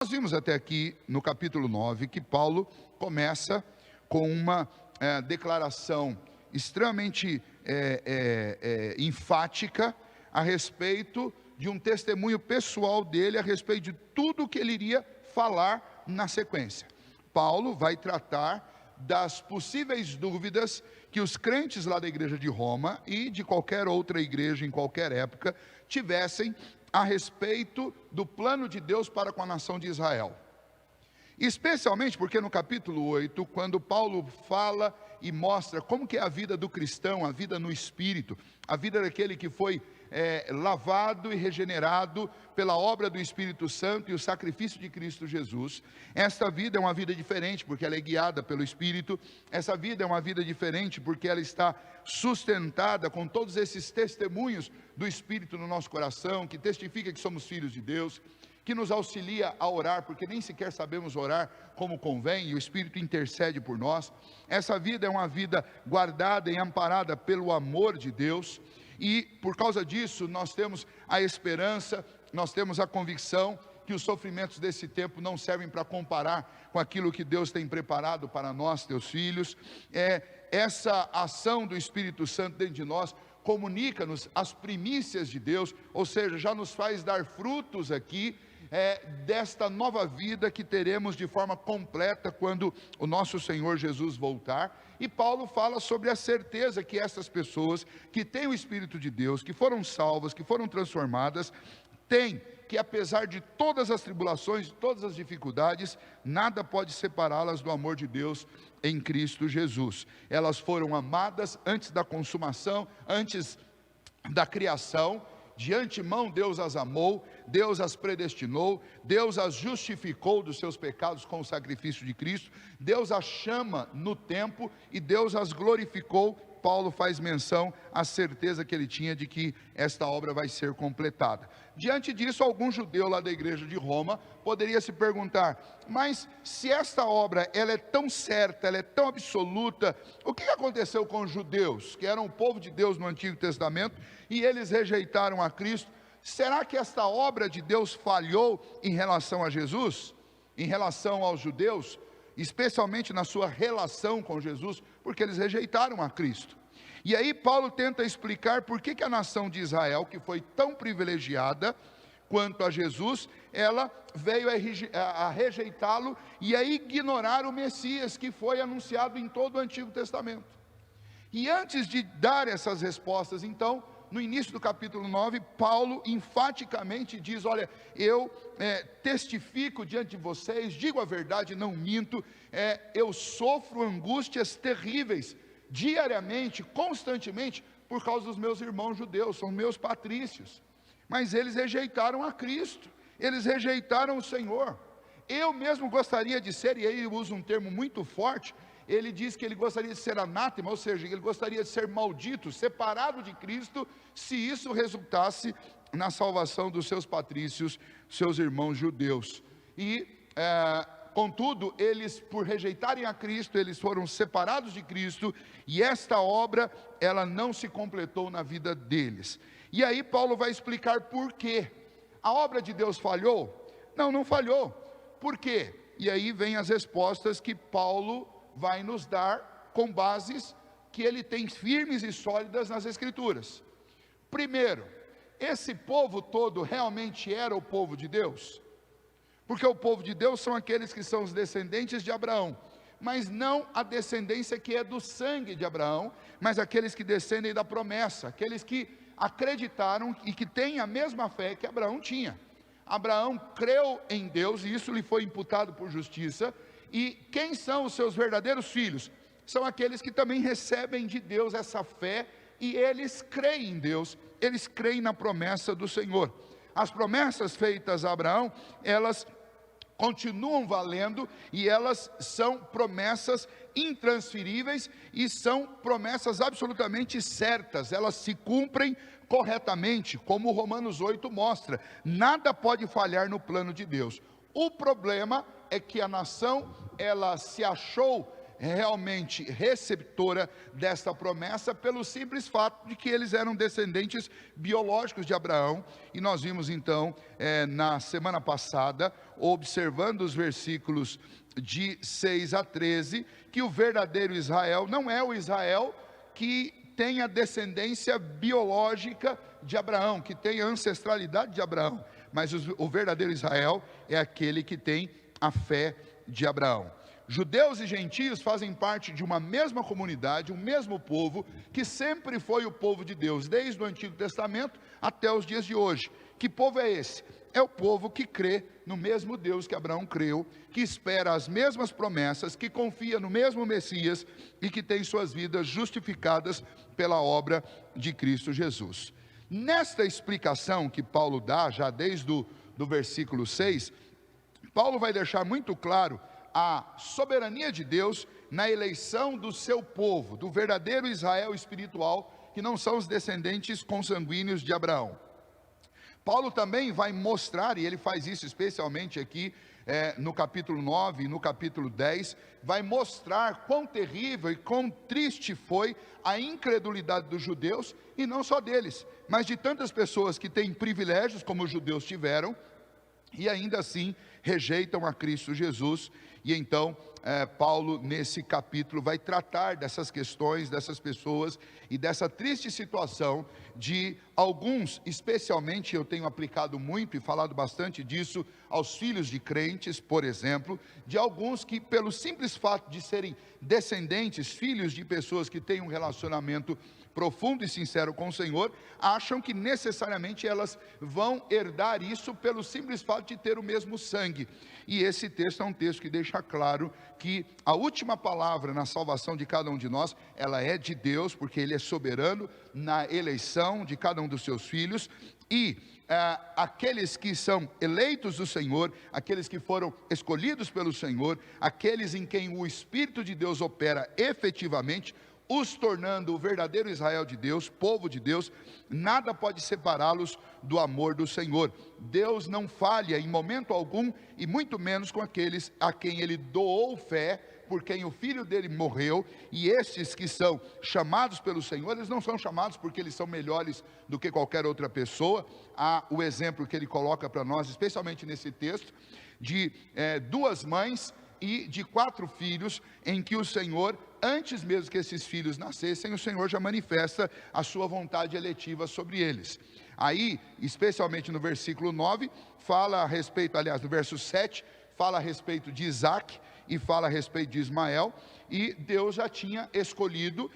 Nós vimos até aqui no capítulo 9 que Paulo começa com uma declaração extremamente enfática a respeito de um testemunho pessoal dele, a respeito de tudo que ele iria falar na sequência. Paulo vai tratar das possíveis dúvidas que os crentes lá da igreja de Roma e de qualquer outra igreja em qualquer época tivessem a respeito do plano de Deus para com a nação de Israel. Especialmente porque no capítulo 8, quando Paulo fala e mostra como que é a vida do cristão, a vida no Espírito, a vida daquele que foi lavado e regenerado pela obra do Espírito Santo e o sacrifício de Cristo Jesus. Esta vida é uma vida diferente porque ela é guiada pelo Espírito. Essa vida é uma vida diferente porque ela está sustentada com todos esses testemunhos do Espírito no nosso coração, que testifica que somos filhos de Deus, que nos auxilia a orar, porque nem sequer sabemos orar como convém, e o Espírito intercede por nós. Essa vida é uma vida guardada e amparada pelo amor de Deus, e por causa disso nós temos a esperança, nós temos a convicção que os sofrimentos desse tempo não servem para comparar com aquilo que Deus tem preparado para nós, teus filhos. Essa ação do Espírito Santo dentro de nós comunica-nos as primícias de Deus, ou seja, já nos faz dar frutos aqui, desta nova vida que teremos de forma completa quando o nosso Senhor Jesus voltar. E Paulo fala sobre a certeza que essas pessoas que têm o Espírito de Deus, que foram salvas, que foram transformadas, têm que, apesar de todas as tribulações, de todas as dificuldades, nada pode separá-las do amor de Deus em Cristo Jesus. Elas foram amadas antes da consumação, antes da criação. De antemão Deus as amou, Deus as predestinou, Deus as justificou dos seus pecados com o sacrifício de Cristo, Deus as chama no tempo e Deus as glorificou. Paulo faz menção à certeza que ele tinha de que esta obra vai ser completada. Diante disso, algum judeu lá da igreja de Roma poderia se perguntar: mas se esta obra ela é tão certa, ela é tão absoluta, o que aconteceu com os judeus, que eram o povo de Deus no Antigo Testamento, e eles rejeitaram a Cristo? Será que esta obra de Deus falhou em relação a Jesus, em relação aos judeus, especialmente na sua relação com Jesus, porque eles rejeitaram a Cristo? E aí Paulo tenta explicar por que a nação de Israel, que foi tão privilegiada quanto a Jesus, ela veio a rejeitá-lo e a ignorar o Messias que foi anunciado em todo o Antigo Testamento. E antes de dar essas respostas, então, no início do capítulo 9, Paulo enfaticamente diz: olha, eu testifico diante de vocês, digo a verdade, não minto, eu sofro angústias terríveis, diariamente, constantemente, por causa dos meus irmãos judeus, são meus patrícios, mas eles rejeitaram a Cristo, eles rejeitaram o Senhor. Eu mesmo gostaria de ser, e aí ele usa um termo muito forte, ele diz que ele gostaria de ser anátema, ou seja, ele gostaria de ser maldito, separado de Cristo, se isso resultasse na salvação dos seus patrícios, seus irmãos judeus. E, contudo, eles, por rejeitarem a Cristo, eles foram separados de Cristo, e esta obra, ela não se completou na vida deles. E aí Paulo vai explicar por quê. A obra de Deus falhou? Não, não falhou. Por quê? E aí vem as respostas que Paulo vai nos dar com bases que ele tem firmes e sólidas nas Escrituras. Primeiro, esse povo todo realmente era o povo de Deus? Porque o povo de Deus são aqueles que são os descendentes de Abraão, mas não a descendência que é do sangue de Abraão, mas aqueles que descendem da promessa, aqueles que acreditaram e que têm a mesma fé que Abraão tinha. Abraão creu em Deus e isso lhe foi imputado por justiça. E quem são os seus verdadeiros filhos? São aqueles que também recebem de Deus essa fé e eles creem em Deus, eles creem na promessa do Senhor. As promessas feitas a Abraão, elas continuam valendo e elas são promessas intransferíveis e são promessas absolutamente certas, elas se cumprem corretamente, como Romanos 8 mostra. Nada pode falhar no plano de Deus. O problema é que a nação, ela se achou realmente receptora desta promessa, pelo simples fato de que eles eram descendentes biológicos de Abraão. E nós vimos então, na semana passada, observando os versículos de 6 a 13, que o verdadeiro Israel não é o Israel que tem a descendência biológica de Abraão, que tem a ancestralidade de Abraão, mas o verdadeiro Israel é aquele que tem a fé de Abraão. Judeus e gentios fazem parte de uma mesma comunidade, um mesmo povo, que sempre foi o povo de Deus, desde o Antigo Testamento até os dias de hoje. Que povo é esse? É o povo que crê no mesmo Deus que Abraão creu, que espera as mesmas promessas, que confia no mesmo Messias e que tem suas vidas justificadas pela obra de Cristo Jesus. Nesta explicação que Paulo dá, já desde o versículo 6, Paulo vai deixar muito claro a soberania de Deus na eleição do seu povo, do verdadeiro Israel espiritual, que não são os descendentes consanguíneos de Abraão. Paulo também vai mostrar, e ele faz isso especialmente aqui no capítulo 9 e no capítulo 10, vai mostrar quão terrível e quão triste foi a incredulidade dos judeus, e não só deles, mas de tantas pessoas que têm privilégios como os judeus tiveram, e ainda assim rejeitam a Cristo Jesus. E então Paulo nesse capítulo vai tratar dessas questões, dessas pessoas e dessa triste situação de alguns, especialmente eu tenho aplicado muito e falado bastante disso aos filhos de crentes, por exemplo, de alguns que pelo simples fato de serem descendentes, filhos de pessoas que têm um relacionamento profundo e sincero com o Senhor, acham que necessariamente elas vão herdar isso pelo simples fato de ter o mesmo sangue. E esse texto é um texto que deixa claro que a última palavra na salvação de cada um de nós, ela é de Deus, porque Ele é soberano na eleição de cada um dos seus filhos. E aqueles que são eleitos do Senhor, aqueles que foram escolhidos pelo Senhor, aqueles em quem o Espírito de Deus opera efetivamente, os tornando o verdadeiro Israel de Deus, povo de Deus, nada pode separá-los do amor do Senhor. Deus não falha em momento algum, e muito menos com aqueles a quem Ele doou fé, por quem o Filho dele morreu. E esses que são chamados pelo Senhor, eles não são chamados porque eles são melhores do que qualquer outra pessoa. Há o exemplo que ele coloca para nós, especialmente nesse texto, de 2 mães e de 4 filhos, em que o Senhor, antes mesmo que esses filhos nascessem, o Senhor já manifesta a sua vontade eletiva sobre eles. Aí, especialmente no versículo 9, fala a respeito, aliás, no verso 7, fala a respeito de Isaac e fala a respeito de Ismael, e Deus já tinha escolhido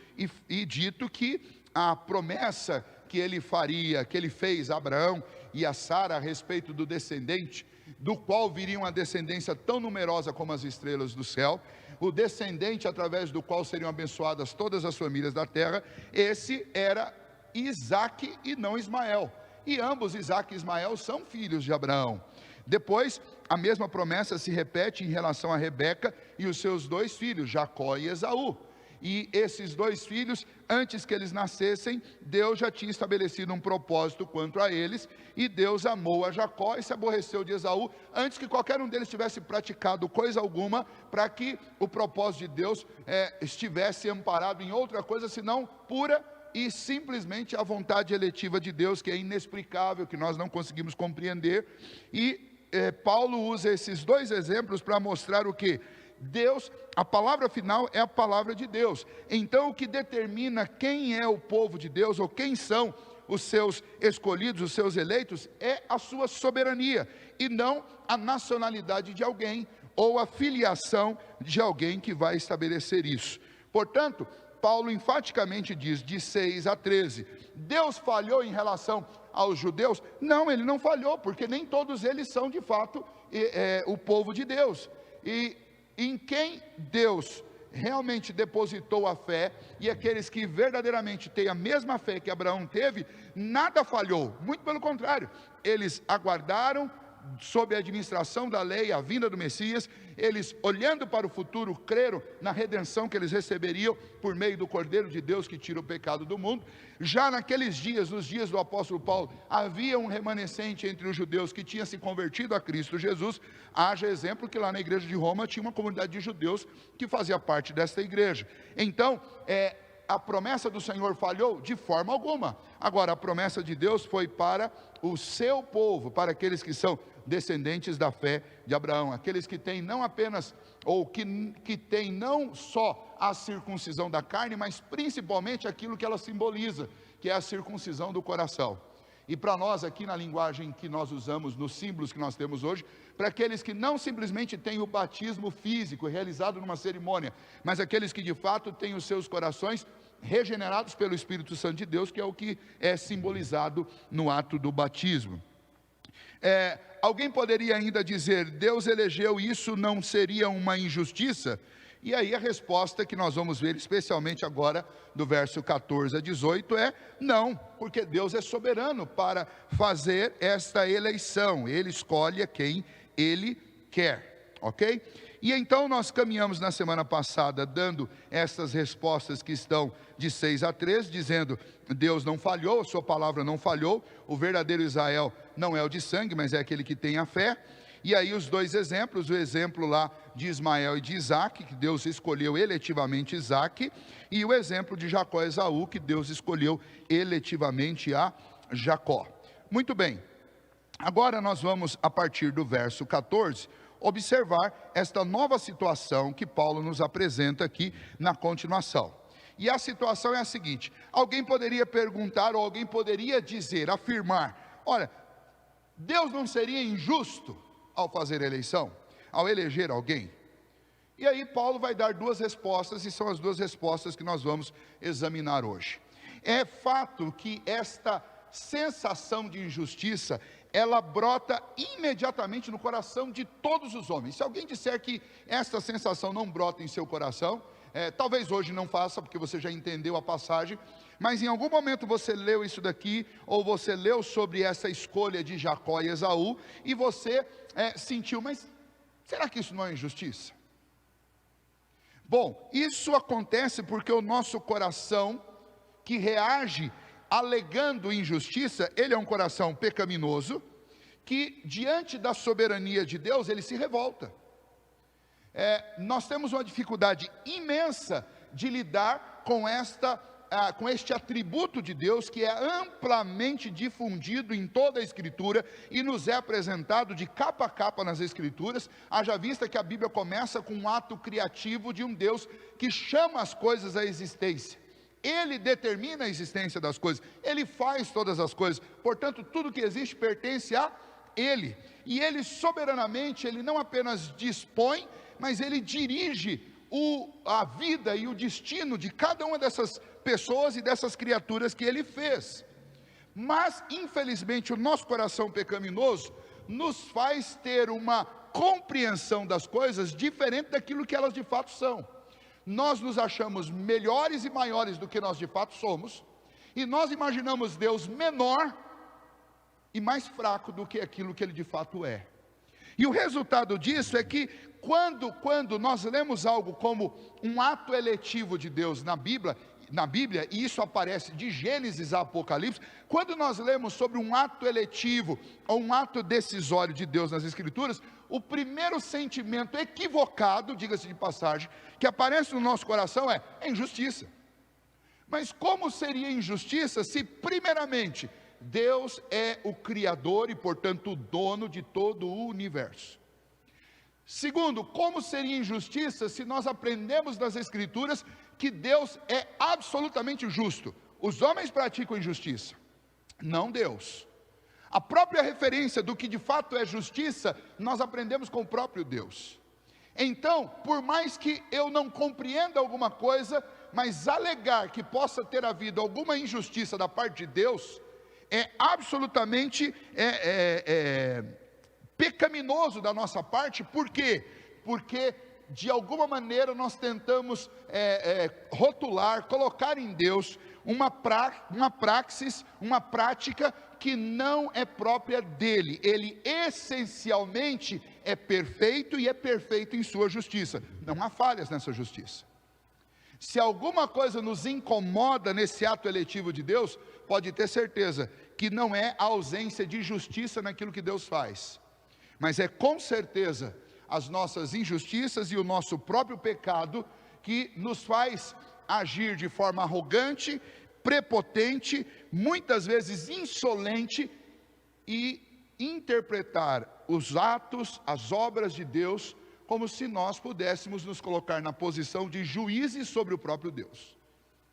e dito que a promessa que ele faria, que ele fez a Abraão e a Sara a respeito do descendente, do qual viria uma descendência tão numerosa como as estrelas do céu, o descendente através do qual seriam abençoadas todas as famílias da terra, esse era Isaac e não Ismael, e ambos, Isaac e Ismael, são filhos de Abraão. Depois, a mesma promessa se repete em relação a Rebeca e os seus 2 filhos, Jacó e Esaú. E esses 2 filhos, antes que eles nascessem, Deus já tinha estabelecido um propósito quanto a eles, e Deus amou a Jacó e se aborreceu de Esaú, antes que qualquer um deles tivesse praticado coisa alguma, para que o propósito de Deus estivesse amparado em outra coisa, senão pura e simplesmente a vontade eletiva de Deus, que é inexplicável, que nós não conseguimos compreender. E Paulo usa esses 2 exemplos para mostrar o que? Deus, a palavra final é a palavra de Deus. Então o que determina quem é o povo de Deus, ou quem são os seus escolhidos, os seus eleitos, é a sua soberania, e não a nacionalidade de alguém, ou a filiação de alguém que vai estabelecer isso. Portanto, Paulo enfaticamente diz, de 6 a 13, Deus falhou em relação aos judeus? Não, ele não falhou, porque nem todos eles são de fato o povo de Deus. E em quem Deus realmente depositou a fé, e aqueles que verdadeiramente têm a mesma fé que Abraão teve, nada falhou, muito pelo contrário, eles aguardaram, sob a administração da lei, a vinda do Messias, eles, olhando para o futuro, creram na redenção que eles receberiam por meio do Cordeiro de Deus que tira o pecado do mundo. Já naqueles dias, nos dias do apóstolo Paulo, havia um remanescente entre os judeus que tinha se convertido a Cristo Jesus. Haja exemplo que lá na igreja de Roma tinha uma comunidade de judeus que fazia parte desta igreja. Então, a promessa do Senhor falhou? De forma alguma. Agora, a promessa de Deus foi para o seu povo, para aqueles que são descendentes da fé de Abraão, aqueles que têm não apenas, ou que têm não só a circuncisão da carne, mas principalmente aquilo que ela simboliza, que é a circuncisão do coração. E para nós aqui na linguagem que nós usamos, nos símbolos que nós temos hoje, para aqueles que não simplesmente têm o batismo físico realizado numa cerimônia, mas aqueles que de fato têm os seus corações regenerados pelo Espírito Santo de Deus, que é o que é simbolizado no ato do batismo. Alguém poderia ainda dizer, Deus elegeu isso, não seria uma injustiça? E aí a resposta que nós vamos ver, especialmente agora, do verso 14 a 18, é não, porque Deus é soberano para fazer esta eleição, Ele escolhe a quem Ele quer, ok? E então nós caminhamos na semana passada, dando essas respostas que estão de 6 a 13, dizendo, Deus não falhou, a sua palavra não falhou, o verdadeiro Israel não é o de sangue, mas é aquele que tem a fé. E aí os dois exemplos, o exemplo lá de Ismael e de Isaac, que Deus escolheu eletivamente Isaac, e o exemplo de Jacó e Esaú, que Deus escolheu eletivamente a Jacó. Muito bem, agora nós vamos, a partir do verso 14, observar esta nova situação que Paulo nos apresenta aqui na continuação. E a situação é a seguinte, alguém poderia perguntar, ou alguém poderia dizer, afirmar, olha, Deus não seria injusto ao fazer eleição, ao eleger alguém? E aí Paulo vai dar duas respostas, e são as duas respostas que nós vamos examinar hoje. É fato que esta sensação de injustiça, ela brota imediatamente no coração de todos os homens. Se alguém disser que esta sensação não brota em seu coração, talvez hoje não faça, porque você já entendeu a passagem, mas em algum momento você leu isso daqui, ou você leu sobre essa escolha de Jacó e Esaú, e você sentiu, mas será que isso não é injustiça? Bom, isso acontece porque o nosso coração, que reage alegando injustiça, ele é um coração pecaminoso, que diante da soberania de Deus, ele se revolta. Nós temos uma dificuldade imensa de lidar com este atributo de Deus, que é amplamente difundido em toda a Escritura, e nos é apresentado de capa a capa nas Escrituras, haja vista que a Bíblia começa com um ato criativo de um Deus que chama as coisas à existência. Ele determina a existência das coisas, Ele faz todas as coisas, portanto tudo que existe pertence a Ele, e Ele soberanamente, Ele não apenas dispõe, mas Ele dirige a vida e o destino de cada uma dessas pessoas e dessas criaturas que Ele fez. Mas infelizmente o nosso coração pecaminoso nos faz ter uma compreensão das coisas diferente daquilo que elas de fato são. Nós nos achamos melhores e maiores do que nós de fato somos, e nós imaginamos Deus menor e mais fraco do que aquilo que Ele de fato é. E o resultado disso é que quando nós lemos algo como um ato eletivo de Deus na Bíblia, e isso aparece de Gênesis a Apocalipse, quando nós lemos sobre um ato eletivo, ou um ato decisório de Deus nas Escrituras, o primeiro sentimento equivocado, diga-se de passagem, que aparece no nosso coração é injustiça. Mas como seria injustiça se primeiramente Deus é o Criador e portanto o dono de todo o universo? Segundo, como seria injustiça se nós aprendemos nas Escrituras que Deus é absolutamente justo? Os homens praticam injustiça, não Deus. A própria referência do que de fato é justiça, nós aprendemos com o próprio Deus. Então, por mais que eu não compreenda alguma coisa, mas alegar que possa ter havido alguma injustiça da parte de Deus, é absolutamente pecaminoso da nossa parte. Por quê? Porque de alguma maneira nós tentamos rotular, colocar em Deus uma praxis, uma prática que não é própria dele. Ele essencialmente é perfeito e é perfeito em sua justiça. Não há falhas nessa justiça. Se alguma coisa nos incomoda nesse ato eletivo de Deus, pode ter certeza que não é a ausência de justiça naquilo que Deus faz, mas é com certeza as nossas injustiças e o nosso próprio pecado que nos faz agir de forma arrogante, prepotente, muitas vezes insolente, e interpretar os atos, as obras de Deus, como se nós pudéssemos nos colocar na posição de juízes sobre o próprio Deus.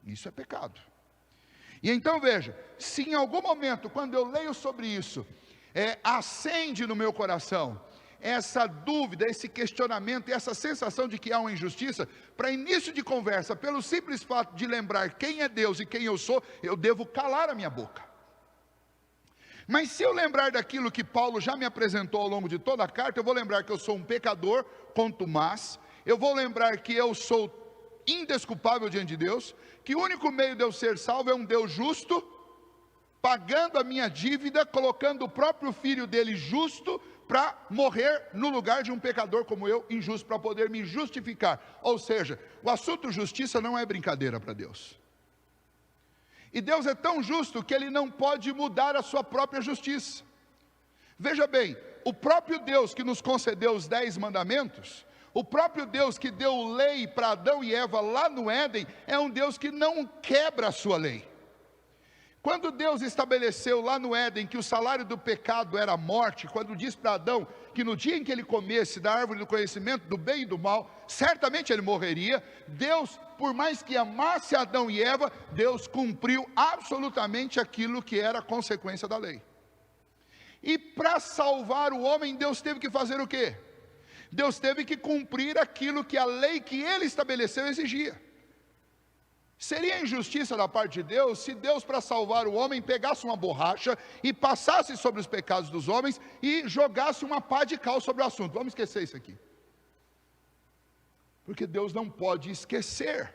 Isso é pecado. E então veja, se em algum momento, quando eu leio sobre isso, acende no meu coração essa dúvida, esse questionamento e essa sensação de que há uma injustiça, para início de conversa, pelo simples fato de lembrar quem é Deus e quem eu sou, eu devo calar a minha boca. Mas se eu lembrar daquilo que Paulo já me apresentou ao longo de toda a carta, eu vou lembrar que eu sou um pecador contumaz, eu vou lembrar que eu sou indesculpável diante de Deus, que o único meio de eu ser salvo é um Deus justo, pagando a minha dívida, colocando o próprio filho dele justo, para morrer no lugar de um pecador como eu, injusto, para poder me justificar. Ou seja, o assunto justiça não é brincadeira para Deus. E Deus é tão justo que Ele não pode mudar a sua própria justiça. Veja bem, o próprio Deus que nos concedeu os 10 mandamentos, o próprio Deus que deu lei para Adão e Eva lá no Éden, é um Deus que não quebra a sua lei. Quando Deus estabeleceu lá no Éden que o salário do pecado era a morte, quando disse para Adão que no dia em que ele comesse da árvore do conhecimento do bem e do mal, certamente ele morreria, Deus, por mais que amasse Adão e Eva, Deus cumpriu absolutamente aquilo que era a consequência da lei. E para salvar o homem, Deus teve que fazer o quê? Deus teve que cumprir aquilo que a lei que ele estabeleceu exigia. Seria injustiça da parte de Deus se Deus, para salvar o homem, pegasse uma borracha e passasse sobre os pecados dos homens e jogasse uma pá de cal sobre o assunto. Vamos esquecer isso aqui. Porque Deus não pode esquecer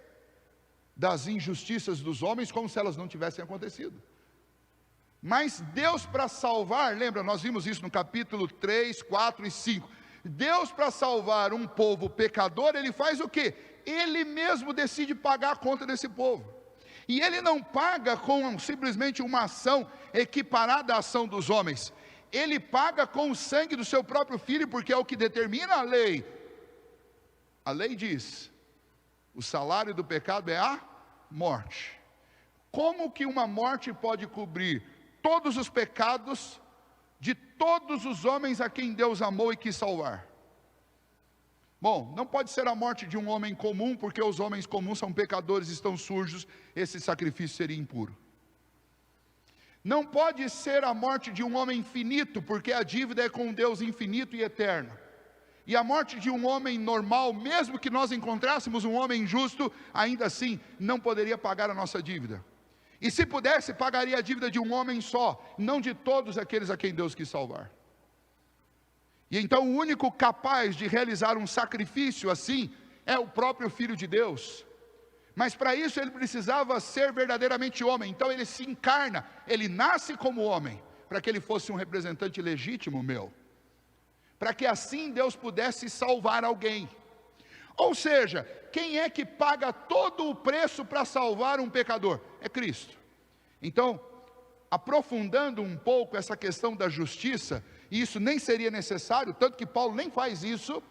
das injustiças dos homens como se elas não tivessem acontecido. Mas Deus, para salvar, lembra, nós vimos isso no capítulo 3, 4 e 5. Deus, para salvar um povo pecador, Ele faz o quê? Ele mesmo decide pagar a conta desse povo. E Ele não paga com simplesmente uma ação equiparada à ação dos homens. Ele paga com o sangue do seu próprio filho, porque é o que determina a lei. A lei diz, o salário do pecado é a morte. Como que uma morte pode cobrir todos os pecados de todos os homens a quem Deus amou e quis salvar? Bom, não pode ser a morte de um homem comum, porque os homens comuns são pecadores e estão sujos, esse sacrifício seria impuro. Não pode ser a morte de um homem finito, porque a dívida é com um Deus infinito e eterno. E a morte de um homem normal, mesmo que nós encontrássemos um homem justo, ainda assim não poderia pagar a nossa dívida. E se pudesse, pagaria a dívida de um homem só, não de todos aqueles a quem Deus quis salvar. E então o único capaz de realizar um sacrifício assim é o próprio Filho de Deus. Mas para isso ele precisava ser verdadeiramente homem. Então ele se encarna, ele nasce como homem, para que ele fosse um representante legítimo meu, para que assim Deus pudesse salvar alguém. Ou seja, quem é que paga todo o preço para salvar um pecador? É Cristo. Então, aprofundando um pouco essa questão da justiça, e isso nem seria necessário, tanto que Paulo nem faz isso,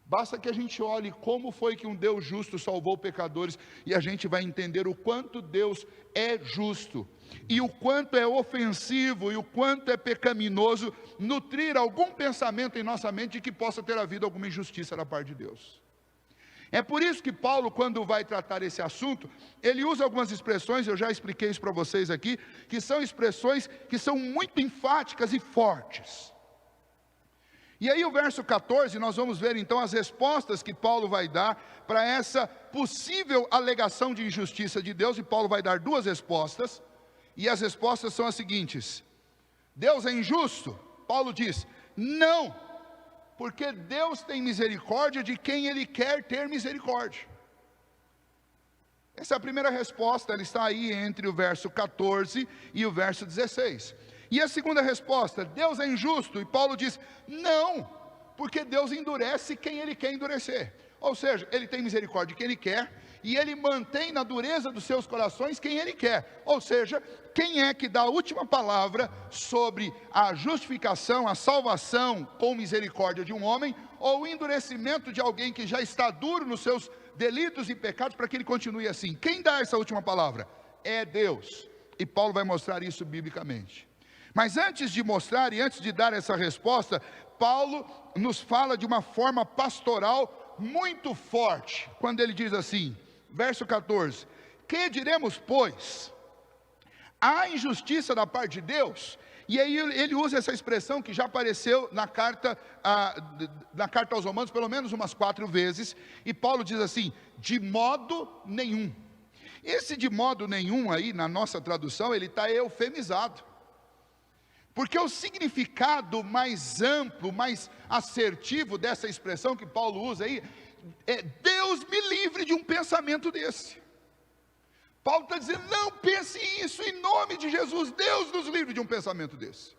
basta que a gente olhe como foi que um Deus justo salvou pecadores, e a gente vai entender o quanto Deus é justo, e o quanto é ofensivo, e o quanto é pecaminoso, nutrir algum pensamento em nossa mente de que possa ter havido alguma injustiça da parte de Deus. É por isso que Paulo, quando vai tratar esse assunto, ele usa algumas expressões, eu já expliquei isso para vocês aqui, que são expressões que são muito enfáticas e fortes. E aí o verso 14, nós vamos ver então as respostas que Paulo vai dar para essa possível alegação de injustiça de Deus, e Paulo vai dar duas respostas, e as respostas são as seguintes: Deus é injusto? Paulo diz, não, porque Deus tem misericórdia de quem Ele quer ter misericórdia. Essa é a primeira resposta, ela está aí entre o verso 14 e o verso 16. E a segunda resposta, Deus é injusto? E Paulo diz, não, porque Deus endurece quem Ele quer endurecer. Ou seja, Ele tem misericórdia de quem Ele quer, e Ele mantém na dureza dos seus corações quem Ele quer. Ou seja, quem é que dá a última palavra sobre a justificação, a salvação com misericórdia de um homem, ou o endurecimento de alguém que já está duro nos seus delitos e pecados, para que ele continue assim? Quem dá essa última palavra? É Deus. E Paulo vai mostrar isso biblicamente. Mas antes de mostrar e antes de dar essa resposta, Paulo nos fala de uma forma pastoral muito forte, quando ele diz assim, verso 14, que diremos, pois? Há injustiça da parte de Deus? E aí ele usa essa expressão que já apareceu na carta aos Romanos pelo menos umas 4 vezes, e Paulo diz assim, de modo nenhum. Esse de modo nenhum aí, na nossa tradução, ele está eufemizado, porque o significado mais amplo, mais assertivo dessa expressão que Paulo usa aí, é Deus me livre de um pensamento desse. Paulo está dizendo, não pense isso em nome de Jesus, Deus nos livre de um pensamento desse.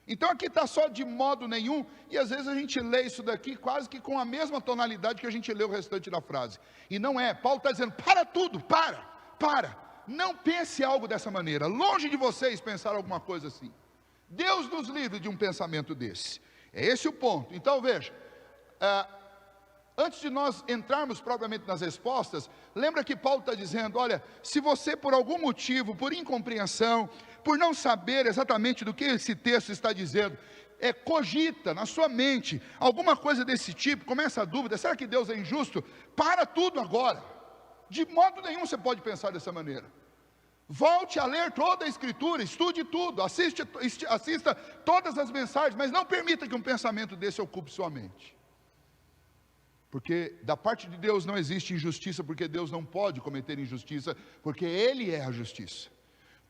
Então aqui está só de modo nenhum, e às vezes a gente lê isso daqui quase que com a mesma tonalidade que a gente lê o restante da frase. E não é, Paulo está dizendo, para tudo, para, não pense algo dessa maneira, longe de vocês pensar alguma coisa assim. Deus nos livre de um pensamento desse. É esse o ponto. Então veja, antes de nós entrarmos propriamente nas respostas, lembra que Paulo está dizendo, olha, se você por algum motivo, por incompreensão, por não saber exatamente do que esse texto está dizendo, cogita na sua mente alguma coisa desse tipo, começa a dúvida, será que Deus é injusto? Para tudo agora, de modo nenhum você pode pensar dessa maneira. Volte a ler toda a Escritura, estude tudo, assista todas as mensagens, mas não permita que um pensamento desse ocupe sua mente. Porque da parte de Deus não existe injustiça, porque Deus não pode cometer injustiça, porque Ele é a justiça.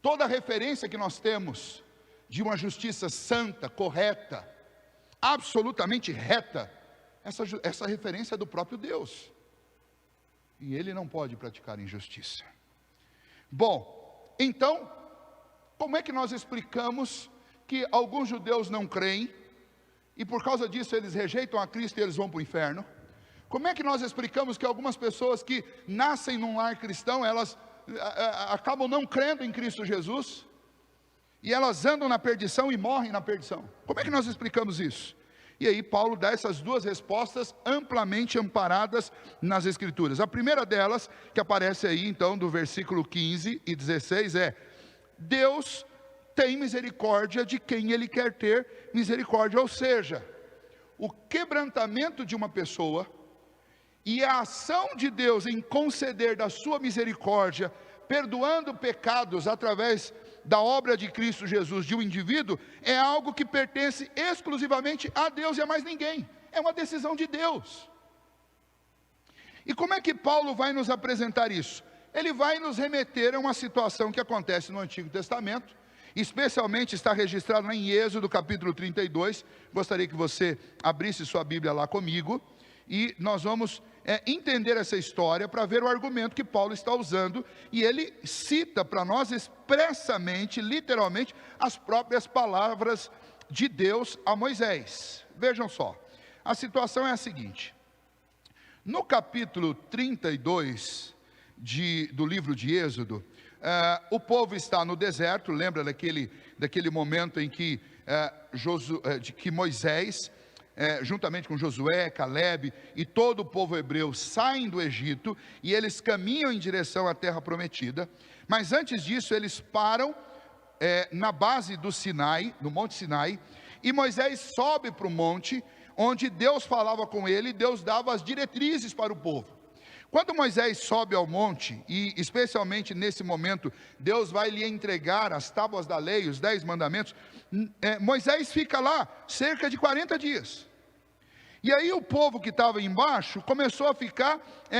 Toda referência que nós temos de uma justiça santa, correta, absolutamente reta, essa referência é do próprio Deus. E Ele não pode praticar injustiça. Bom, então, como é que nós explicamos que alguns judeus não creem, e por causa disso eles rejeitam a Cristo e eles vão para o inferno? Como é que nós explicamos que algumas pessoas que nascem num lar cristão, elas acabam não crendo em Cristo Jesus, e elas andam na perdição e morrem na perdição? Como é que nós explicamos isso? E aí Paulo dá essas duas respostas amplamente amparadas nas Escrituras. A primeira delas, que aparece aí então do versículo 15 e 16 é: Deus tem misericórdia de quem Ele quer ter misericórdia. Ou seja, o quebrantamento de uma pessoa e a ação de Deus em conceder da sua misericórdia, perdoando pecados através da obra de Cristo Jesus de um indivíduo, é algo que pertence exclusivamente a Deus e a mais ninguém. É uma decisão de Deus. E como é que Paulo vai nos apresentar isso? Ele vai nos remeter a uma situação que acontece no Antigo Testamento, especialmente está registrado em Êxodo capítulo 32, gostaria que você abrisse sua Bíblia lá comigo, e nós vamos entender essa história para ver o argumento que Paulo está usando, e ele cita para nós expressamente, literalmente, as próprias palavras de Deus a Moisés. Vejam só, a situação é a seguinte: no capítulo 32 do livro de Êxodo, o povo está no deserto, lembra daquele momento em que, que Moisés, juntamente com Josué, Caleb e todo o povo hebreu saem do Egito e eles caminham em direção à terra prometida. Mas antes disso eles param na base do Sinai, no Monte Sinai, e Moisés sobe para o monte onde Deus falava com ele, e Deus dava as diretrizes para o povo. Quando Moisés sobe ao monte, e especialmente nesse momento Deus vai lhe entregar as tábuas da lei, os 10 mandamentos, Moisés fica lá cerca de 40 dias. E aí o povo que estava embaixo começou a ficar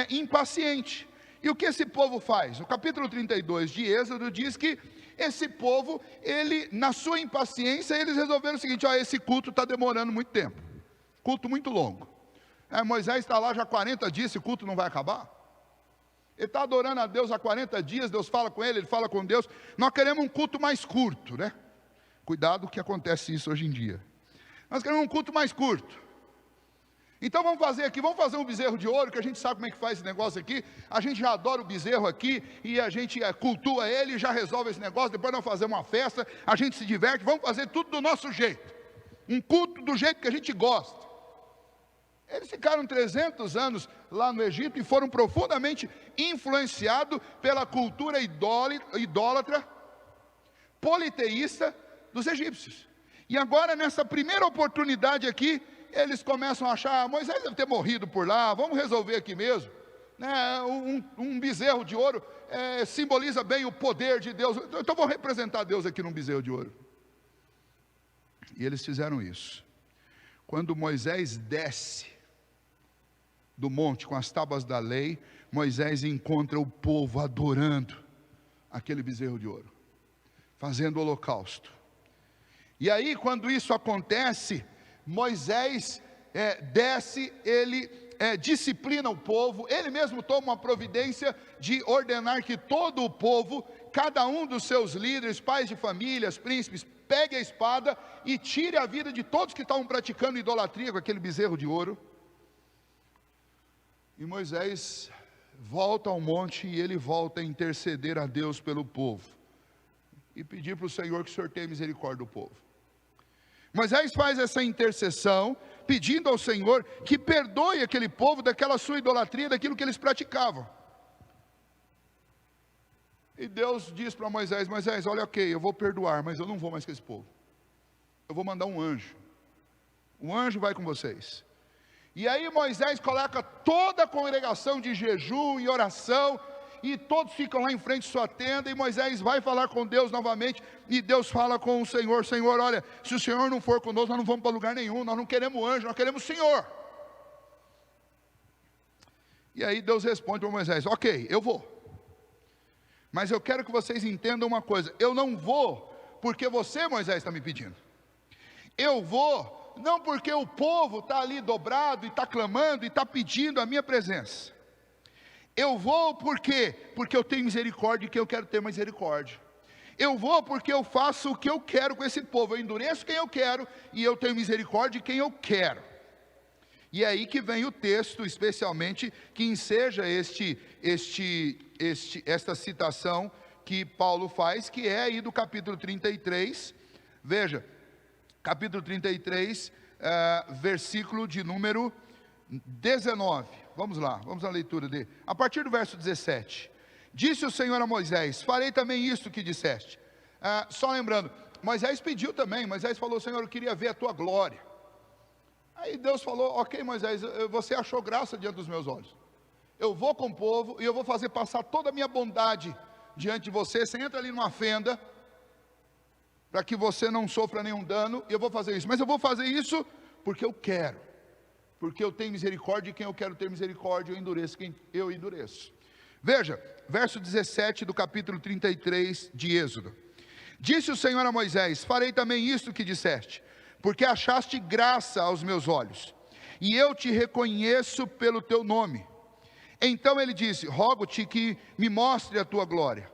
impaciente. E o que esse povo faz? O capítulo 32 de Êxodo diz que esse povo, na sua impaciência, eles resolveram o seguinte: esse culto está demorando muito tempo, culto muito longo. Moisés está lá já 40 dias, esse culto não vai acabar? Ele está adorando a Deus há 40 dias, Deus fala com ele fala com Deus. Nós queremos um culto mais curto, né? Cuidado que acontece isso hoje em dia. Nós queremos um culto mais curto. Então vamos fazer um bezerro de ouro, que a gente sabe como é que faz esse negócio aqui. A gente já adora o bezerro aqui, e a gente cultua ele, e já resolve esse negócio. Depois nós fazemos uma festa, a gente se diverte, vamos fazer tudo do nosso jeito. Um culto do jeito que a gente gosta. Eles ficaram 300 anos lá no Egito e foram profundamente influenciados pela cultura idólatra, politeísta dos egípcios. E agora, nessa primeira oportunidade aqui, eles começam a achar, Moisés deve ter morrido por lá, vamos resolver aqui mesmo. Né? Um bezerro de ouro simboliza bem o poder de Deus, então vou representar Deus aqui num bezerro de ouro. E eles fizeram isso. Quando Moisés desce do monte com as tábuas da lei, Moisés encontra o povo adorando aquele bezerro de ouro, fazendo holocausto. E aí, quando isso acontece, Moisés desce, ele disciplina o povo, ele mesmo toma uma providência de ordenar que todo o povo, cada um dos seus líderes, pais de famílias, príncipes, pegue a espada e tire a vida de todos que estavam praticando idolatria com aquele bezerro de ouro. E Moisés volta ao monte e ele volta a interceder a Deus pelo povo e pedir para o Senhor que o Senhor tenha misericórdia do povo. Moisés faz essa intercessão, pedindo ao Senhor que perdoe aquele povo daquela sua idolatria, daquilo que eles praticavam. E Deus diz para Moisés, olha, ok, eu vou perdoar, mas eu não vou mais com esse povo. Eu vou mandar um anjo. Um anjo vai com vocês. E aí Moisés coloca toda a congregação de jejum e oração, e todos ficam lá em frente de sua tenda, e Moisés vai falar com Deus novamente, e Deus fala com o Senhor, Senhor, olha, se o Senhor não for conosco, nós não vamos para lugar nenhum, nós não queremos anjo, nós queremos o Senhor. E aí Deus responde para Moisés, ok, eu vou, mas eu quero que vocês entendam uma coisa, eu não vou porque você, Moisés, está me pedindo, eu vou não porque o povo está ali dobrado e está clamando e está pedindo a minha presença. Eu vou porque eu tenho misericórdia e que eu quero ter misericórdia. Eu vou porque eu faço o que eu quero com esse povo. Eu endureço quem eu quero e eu tenho misericórdia de quem eu quero. E é aí que vem o texto, especialmente, que enseja esta citação que Paulo faz, que é aí do capítulo 33. Veja, capítulo 33, versículo de número 19, vamos lá, vamos à leitura dele, a partir do verso 17, disse o Senhor a Moisés, farei também isto que disseste, só lembrando, Moisés pediu também, Moisés falou, Senhor, eu queria ver a tua glória, aí Deus falou, ok Moisés, você achou graça diante dos meus olhos, eu vou com o povo, e eu vou fazer passar toda a minha bondade diante de você, você entra ali numa fenda, para que você não sofra nenhum dano, e eu vou fazer isso, mas eu vou fazer isso porque eu quero, porque eu tenho misericórdia, e quem eu quero ter misericórdia, eu endureço quem eu endureço. Veja, verso 17 do capítulo 33 de Êxodo, disse o Senhor a Moisés, farei também isto que disseste, porque achaste graça aos meus olhos, e eu te reconheço pelo teu nome. Então ele disse, rogo-te que me mostre a tua glória.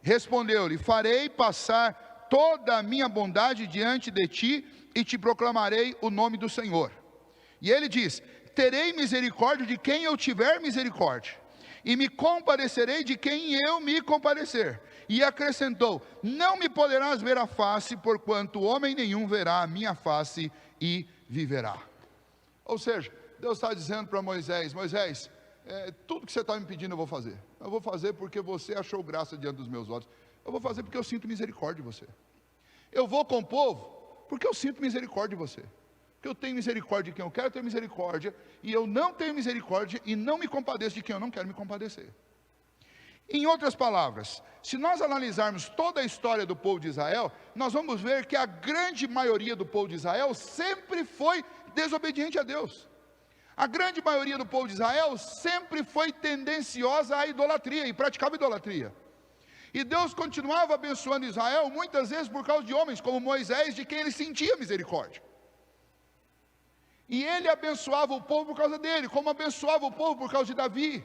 Respondeu-lhe, farei passar toda a minha bondade diante de ti, e te proclamarei o nome do Senhor. E ele diz, terei misericórdia de quem eu tiver misericórdia, e me compadecerei de quem eu me compadecer. E acrescentou, não me poderás ver a face, porquanto homem nenhum verá a minha face e viverá. Ou seja, Deus está dizendo para Moisés, Moisés, tudo que você está me pedindo eu vou fazer porque você achou graça diante dos meus olhos, eu vou fazer porque eu sinto misericórdia de você, eu vou com o povo, porque eu sinto misericórdia de você, porque eu tenho misericórdia de quem eu quero ter misericórdia, e eu não tenho misericórdia e não me compadeço de quem eu não quero me compadecer. Em outras palavras, se nós analisarmos toda a história do povo de Israel, nós vamos ver que a grande maioria do povo de Israel sempre foi desobediente a Deus. A grande maioria do povo de Israel sempre foi tendenciosa à idolatria e praticava idolatria. E Deus continuava abençoando Israel, muitas vezes por causa de homens como Moisés, de quem ele sentia misericórdia. E ele abençoava o povo por causa dele, como abençoava o povo por causa de Davi,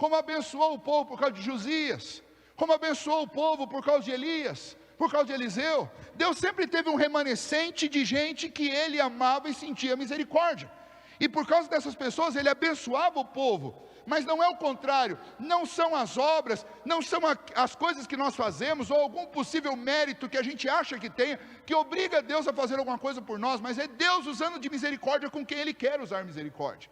como abençoou o povo por causa de Josias, como abençoou o povo por causa de Elias, por causa de Eliseu. Deus sempre teve um remanescente de gente que ele amava e sentia misericórdia, e por causa dessas pessoas ele abençoava o povo. Mas não é o contrário, não são as obras, não são as coisas que nós fazemos, ou algum possível mérito que a gente acha que tenha, que obriga Deus a fazer alguma coisa por nós, mas é Deus usando de misericórdia com quem Ele quer usar misericórdia.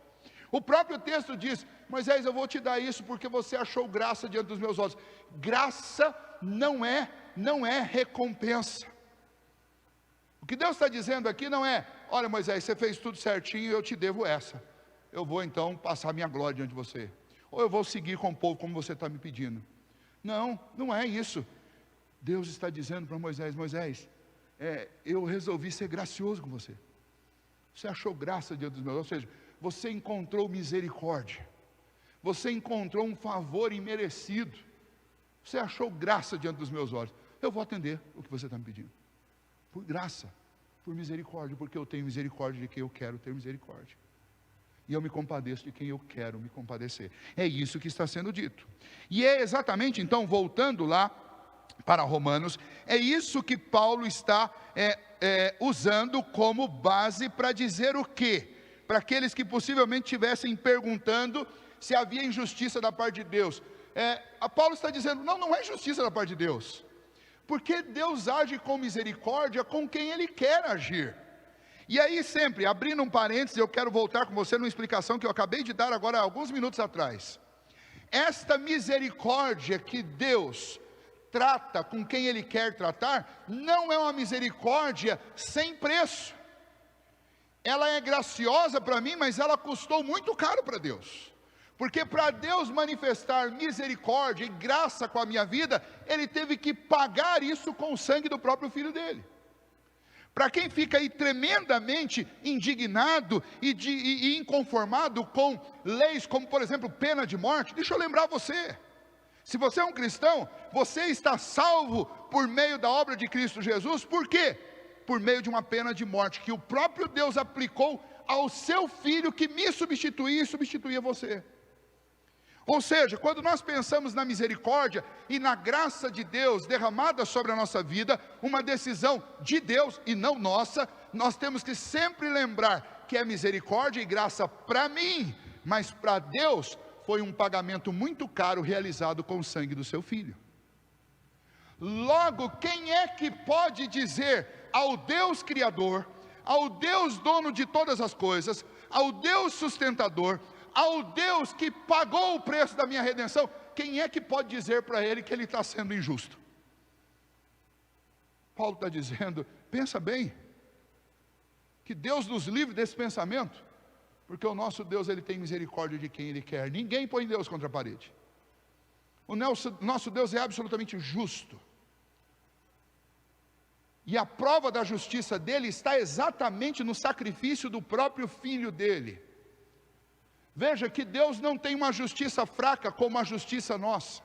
O próprio texto diz: Moisés, eu vou te dar isso porque você achou graça diante dos meus olhos. Graça não é recompensa. O que Deus está dizendo aqui não é: olha Moisés, você fez tudo certinho, eu te devo essa. Eu vou então passar minha glória diante de você, ou eu vou seguir com o povo como você está me pedindo. Não, não é isso. Deus está dizendo para Moisés: Moisés, eu resolvi ser gracioso com você. Você achou graça diante dos meus olhos, ou seja, você encontrou misericórdia, você encontrou um favor imerecido, você achou graça diante dos meus olhos. Eu vou atender o que você está me pedindo, por graça, por misericórdia, porque eu tenho misericórdia de quem eu quero ter misericórdia, e eu me compadeço de quem eu quero me compadecer. É isso que está sendo dito. E é exatamente, então, voltando lá para Romanos, é isso que Paulo está usando como base para dizer o quê? Para aqueles que possivelmente estivessem perguntando se havia injustiça da parte de Deus. Paulo está dizendo: não é injustiça da parte de Deus, porque Deus age com misericórdia com quem Ele quer agir. E aí sempre, abrindo um parênteses, eu quero voltar com você numa explicação que eu acabei de dar agora há alguns minutos atrás. Esta misericórdia que Deus trata com quem Ele quer tratar, não é uma misericórdia sem preço. Ela é graciosa para mim, mas ela custou muito caro para Deus. Porque para Deus manifestar misericórdia e graça com a minha vida, Ele teve que pagar isso com o sangue do próprio Filho dEle. Para quem fica aí tremendamente indignado e inconformado com leis como, por exemplo, pena de morte, deixa eu lembrar você: se você é um cristão, você está salvo por meio da obra de Cristo Jesus. Por quê? Por meio de uma pena de morte que o próprio Deus aplicou ao seu Filho, que me substituía e substituía você. Ou seja, quando nós pensamos na misericórdia e na graça de Deus derramada sobre a nossa vida, uma decisão de Deus e não nossa, nós temos que sempre lembrar que é misericórdia e graça para mim, mas para Deus foi um pagamento muito caro realizado com o sangue do seu Filho. Logo, quem é que pode dizer ao Deus Criador, ao Deus dono de todas as coisas, ao Deus sustentador, ao Deus que pagou o preço da minha redenção, quem é que pode dizer para Ele que Ele está sendo injusto? Paulo está dizendo: pensa bem, que Deus nos livre desse pensamento, porque o nosso Deus, Ele tem misericórdia de quem Ele quer. Ninguém põe Deus contra a parede. O nosso Deus é absolutamente justo, e a prova da justiça dEle está exatamente no sacrifício do próprio Filho dEle. Veja que Deus não tem uma justiça fraca como a justiça nossa,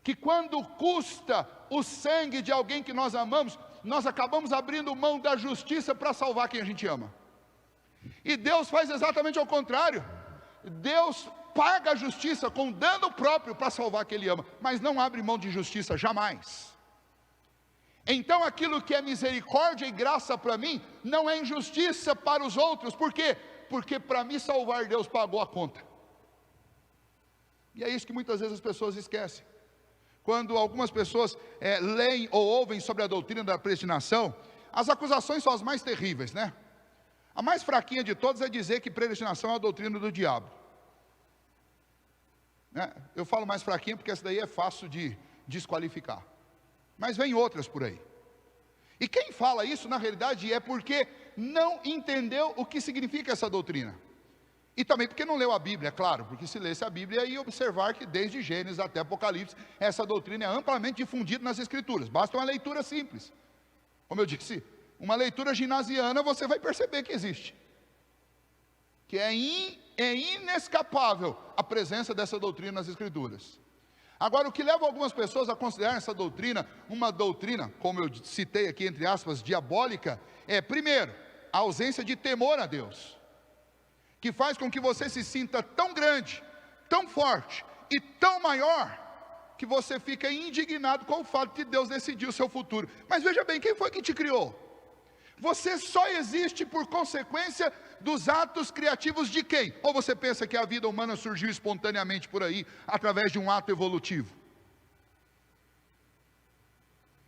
que quando custa o sangue de alguém que nós amamos, nós acabamos abrindo mão da justiça para salvar quem a gente ama. E Deus faz exatamente ao contrário. Deus paga a justiça com dano próprio para salvar quem Ele ama, mas não abre mão de justiça jamais. Então aquilo que é misericórdia e graça para mim, não é injustiça para os outros. Por quê? Porque para me salvar, Deus pagou a conta. E é isso que muitas vezes as pessoas esquecem. Quando algumas pessoas leem ou ouvem sobre a doutrina da predestinação, as acusações são as mais terríveis, né? A mais fraquinha de todas é dizer que predestinação é a doutrina do diabo, né? Eu falo mais fraquinha porque essa daí é fácil de desqualificar, mas vem outras por aí. E quem fala isso, na realidade, é porque não entendeu o que significa essa doutrina. E também porque não leu a Bíblia, é claro, porque se lesse a Bíblia ia observar que desde Gênesis até Apocalipse, essa doutrina é amplamente difundida nas Escrituras. Basta uma leitura simples. Como eu disse, uma leitura ginasiana, você vai perceber que existe. Que é inescapável a presença dessa doutrina nas Escrituras. Agora, o que leva algumas pessoas a considerar essa doutrina uma doutrina, como eu citei aqui, entre aspas, diabólica, é, primeiro, a ausência de temor a Deus, que faz com que você se sinta tão grande, tão forte e tão maior, que você fica indignado com o fato de Deus decidir o seu futuro. Mas veja bem, quem foi que te criou? Você só existe por consequência dos atos criativos de quem? Ou você pensa que a vida humana surgiu espontaneamente por aí, através de um ato evolutivo?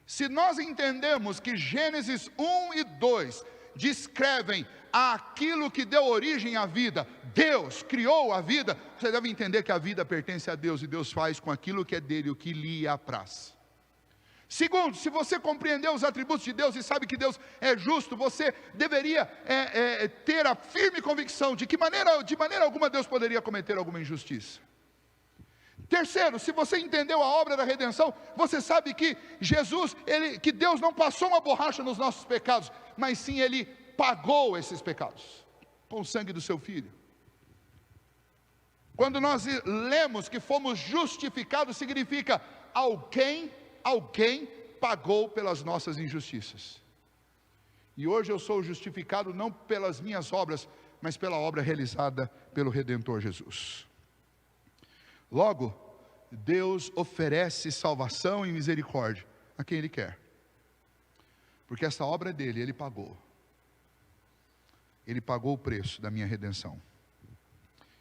Se nós entendemos que Gênesis 1 e 2 descrevem aquilo que deu origem à vida, Deus criou a vida, você deve entender que a vida pertence a Deus, e Deus faz com aquilo que é dele o que lhe apraz. Segundo, se você compreendeu os atributos de Deus e sabe que Deus é justo, você deveria ter a firme convicção de que de maneira alguma Deus poderia cometer alguma injustiça. Terceiro, se você entendeu a obra da redenção, você sabe que que Deus não passou uma borracha nos nossos pecados, mas sim Ele pagou esses pecados com o sangue do seu Filho. Quando nós lemos que fomos justificados, significa alguém pagou pelas nossas injustiças. E hoje eu sou justificado não pelas minhas obras, mas pela obra realizada pelo Redentor Jesus. Logo, Deus oferece salvação e misericórdia a quem Ele quer, porque essa obra é dele, Ele pagou. Ele pagou o preço da minha redenção.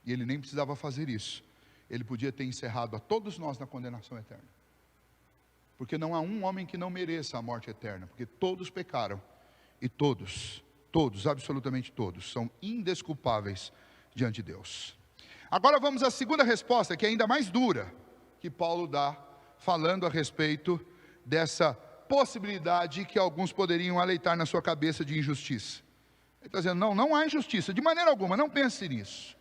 E Ele nem precisava fazer isso. Ele podia ter encerrado a todos nós na condenação eterna. Porque não há um homem que não mereça a morte eterna, porque todos pecaram, e todos, absolutamente todos, são indesculpáveis diante de Deus. Agora vamos à segunda resposta, que é ainda mais dura, que Paulo dá, falando a respeito dessa possibilidade que alguns poderiam aleitar na sua cabeça de injustiça. Ele está dizendo, não há injustiça, de maneira alguma, não pense nisso,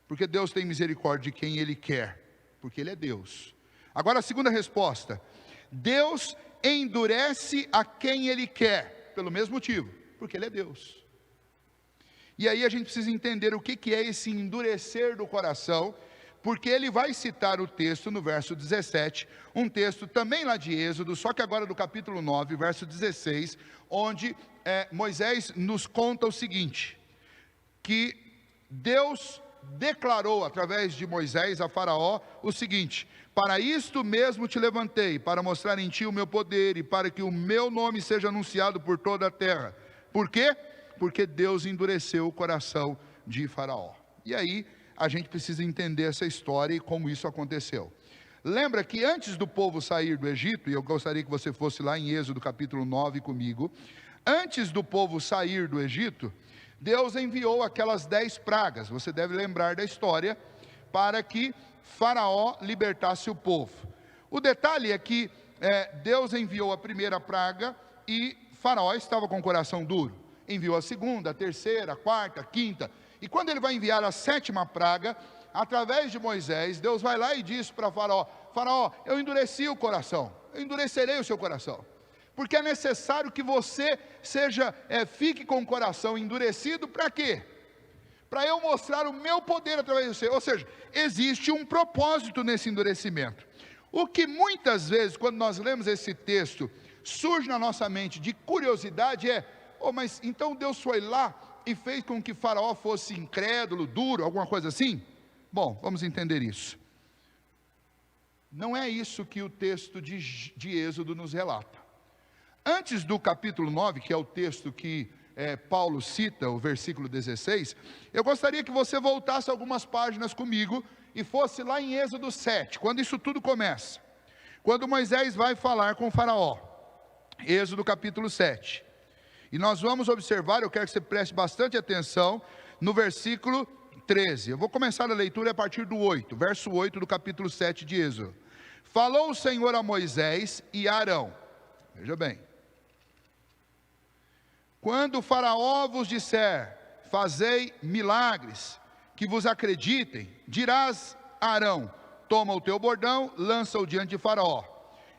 porque Deus tem misericórdia de quem Ele quer, porque Ele é Deus. Agora a segunda resposta: Deus endurece a quem Ele quer, pelo mesmo motivo, porque Ele é Deus. E aí a gente precisa entender o que é esse endurecer do coração, porque ele vai citar o texto no verso 17, um texto também lá de Êxodo, só que agora do capítulo 9, verso 16, onde Moisés nos conta o seguinte, que Deus declarou através de Moisés a Faraó o seguinte: para isto mesmo te levantei, para mostrar em ti o meu poder e para que o meu nome seja anunciado por toda a terra. Por quê? Porque Deus endureceu o coração de Faraó. E aí a gente precisa entender essa história e como isso aconteceu. Lembra que antes do povo sair do Egito, e eu gostaria que você fosse lá em Êxodo capítulo 9 comigo, antes do povo sair do Egito, Deus enviou aquelas 10 pragas, você deve lembrar da história, para que Faraó libertasse o povo. O detalhe é que Deus enviou a primeira praga e Faraó estava com o coração duro. Enviou a segunda, a terceira, a quarta, a quinta. E quando ele vai enviar a 7ª praga, através de Moisés, Deus vai lá e diz para Faraó: Faraó, eu endureci o coração, eu endurecerei o seu coração, porque é necessário que você fique com o coração endurecido. Para quê? Para eu mostrar o meu poder através de você. Ou seja, existe um propósito nesse endurecimento. O que muitas vezes, quando nós lemos esse texto, surge na nossa mente de curiosidade mas então Deus foi lá e fez com que Faraó fosse incrédulo, duro, alguma coisa assim? Bom, vamos entender isso. Não é isso que o texto de Êxodo nos relata. Antes do capítulo 9, que é o texto que Paulo cita, o versículo 16, eu gostaria que você voltasse algumas páginas comigo e fosse lá em Êxodo 7, quando isso tudo começa. Quando Moisés vai falar com Faraó. Êxodo capítulo 7. E nós vamos observar, eu quero que você preste bastante atenção, no versículo 13. Eu vou começar a leitura a partir do 8, verso 8 do capítulo 7 de Êxodo. Falou o Senhor a Moisés e a Arão. Veja bem. Quando o Faraó vos disser, fazei milagres, que vos acreditem, dirás a Arão, toma o teu bordão, lança-o diante de Faraó,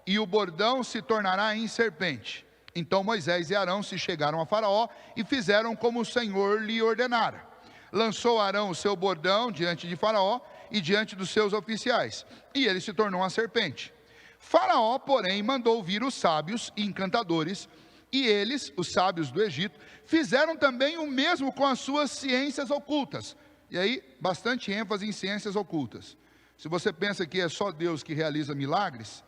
e o bordão se tornará em serpente. Então Moisés e Arão se chegaram a Faraó e fizeram como o Senhor lhe ordenara. Lançou Arão o seu bordão diante de Faraó e diante dos seus oficiais, e ele se tornou uma serpente. Faraó, porém, mandou vir os sábios e encantadores, e eles, os sábios do Egito, fizeram também o mesmo com as suas ciências ocultas. E aí, bastante ênfase em ciências ocultas. Se você pensa que é só Deus que realiza milagres,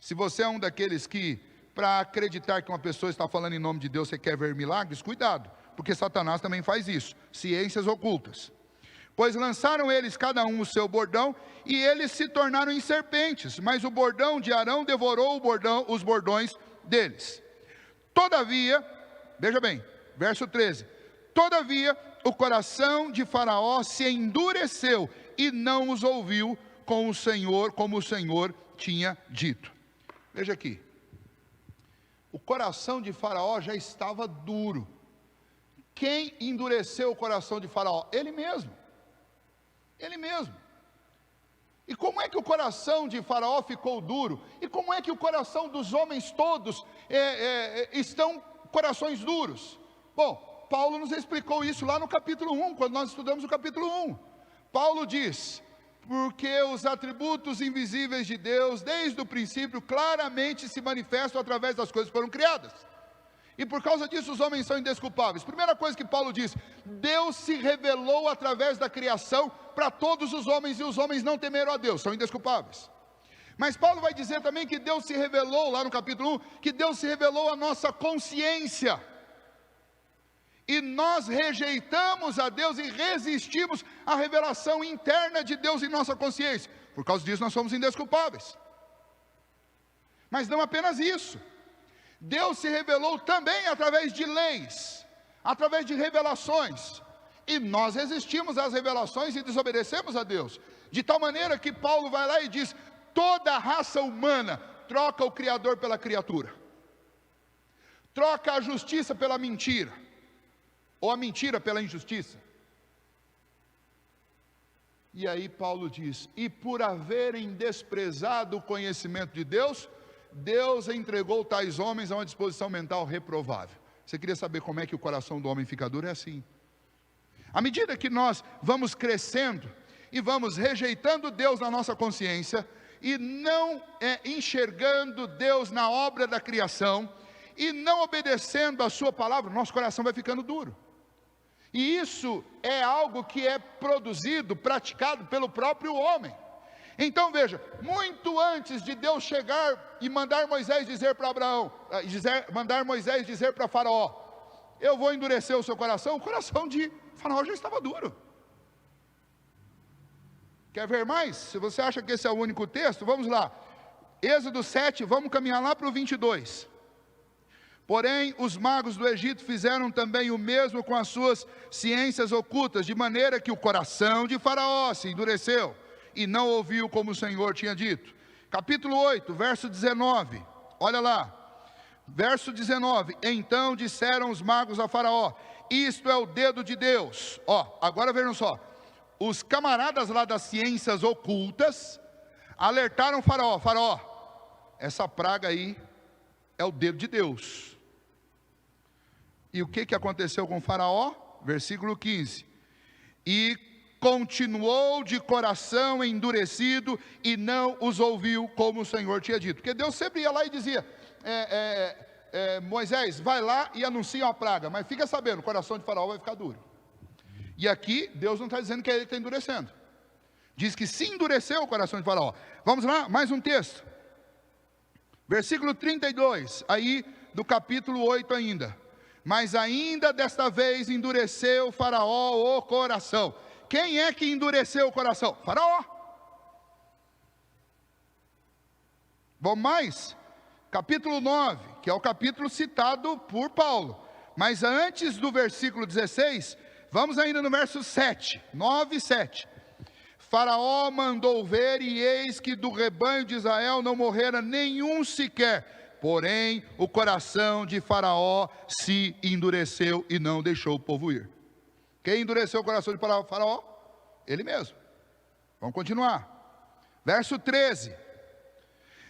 se você é um daqueles que, para acreditar que uma pessoa está falando em nome de Deus, você quer ver milagres, cuidado, porque Satanás também faz isso, ciências ocultas. Pois lançaram eles cada um o seu bordão, e eles se tornaram em serpentes, mas o bordão de Arão devorou os bordões deles. Todavia, veja bem, verso 13, todavia o coração de Faraó se endureceu, e não os ouviu com o Senhor, como o Senhor tinha dito. Veja aqui, o coração de Faraó já estava duro. Quem endureceu o coração de Faraó? Ele mesmo. Ele mesmo. E como é que o coração de Faraó ficou duro? E como é que o coração dos homens todos estão corações duros? Bom, Paulo nos explicou isso lá no capítulo 1, quando nós estudamos o capítulo 1. Paulo diz: porque os atributos invisíveis de Deus, desde o princípio, claramente se manifestam através das coisas que foram criadas. E por causa disso os homens são indesculpáveis. Primeira coisa que Paulo diz: Deus se revelou através da criação para todos os homens, e os homens não temeram a Deus, são indesculpáveis. Mas Paulo vai dizer também que Deus se revelou, lá no capítulo 1, que Deus se revelou à nossa consciência. E nós rejeitamos a Deus e resistimos à revelação interna de Deus em nossa consciência. Por causa disso nós somos indesculpáveis. Mas não apenas isso. Deus se revelou também através de leis, através de revelações. E nós resistimos às revelações e desobedecemos a Deus. De tal maneira que Paulo vai lá e diz: toda a raça humana troca o Criador pela criatura. Troca a justiça pela mentira. Ou a mentira pela injustiça. E aí Paulo diz: e por haverem desprezado o conhecimento de Deus, Deus entregou tais homens a uma disposição mental reprovável. Você queria saber como é que o coração do homem fica duro? É assim. À medida que nós vamos crescendo e vamos rejeitando Deus na nossa consciência, e não enxergando Deus na obra da criação, e não obedecendo a sua palavra, nosso coração vai ficando duro. E isso é algo que é produzido, praticado pelo próprio homem. Então veja, muito antes de Deus chegar e mandar Moisés dizer para mandar Moisés dizer para Faraó: eu vou endurecer o seu coração, o coração de Faraó já estava duro. Quer ver mais? Se você acha que esse é o único texto, vamos lá. Êxodo 7, vamos caminhar lá para o 22. Porém, os magos do Egito fizeram também o mesmo com as suas ciências ocultas, de maneira que o coração de Faraó se endureceu, e não ouviu como o Senhor tinha dito. Capítulo 8, verso 19, olha lá, verso 19, então disseram os magos a Faraó: isto é o dedo de Deus. Agora vejam só, os camaradas lá das ciências ocultas alertaram Faraó: Faraó, essa praga aí é o dedo de Deus. E o que aconteceu com Faraó? Versículo 15. E continuou de coração endurecido, e não os ouviu como o Senhor tinha dito. Porque Deus sempre ia lá e dizia: Moisés, vai lá e anuncia uma praga, mas fica sabendo, o coração de Faraó vai ficar duro. E aqui Deus não está dizendo que ele está endurecendo, diz que se endureceu o coração de Faraó. Vamos lá, mais um texto, versículo 32, aí do capítulo 8 ainda. Mas ainda desta vez endureceu Faraó o coração. Quem é que endureceu o coração? Faraó. Vamos mais, capítulo 9, que é o capítulo citado por Paulo. Mas antes do versículo 16, vamos ainda no verso 7, 9 e 7. Faraó mandou ver, e eis que do rebanho de Israel não morrera nenhum sequer. Porém, o coração de Faraó se endureceu e não deixou o povo ir. Quem endureceu o coração de Faraó? Ele mesmo. Vamos continuar. Verso 13.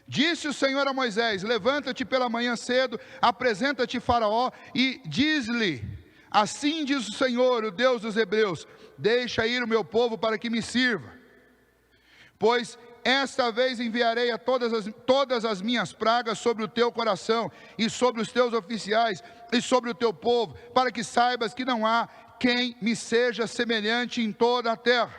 Disse o Senhor a Moisés: levanta-te pela manhã cedo, apresenta-te Faraó e diz-lhe: assim diz o Senhor, o Deus dos Hebreus: deixa ir o meu povo para que me sirva. Pois esta vez enviarei a todas as minhas pragas sobre o teu coração, e sobre os teus oficiais, e sobre o teu povo, para que saibas que não há quem me seja semelhante em toda a terra.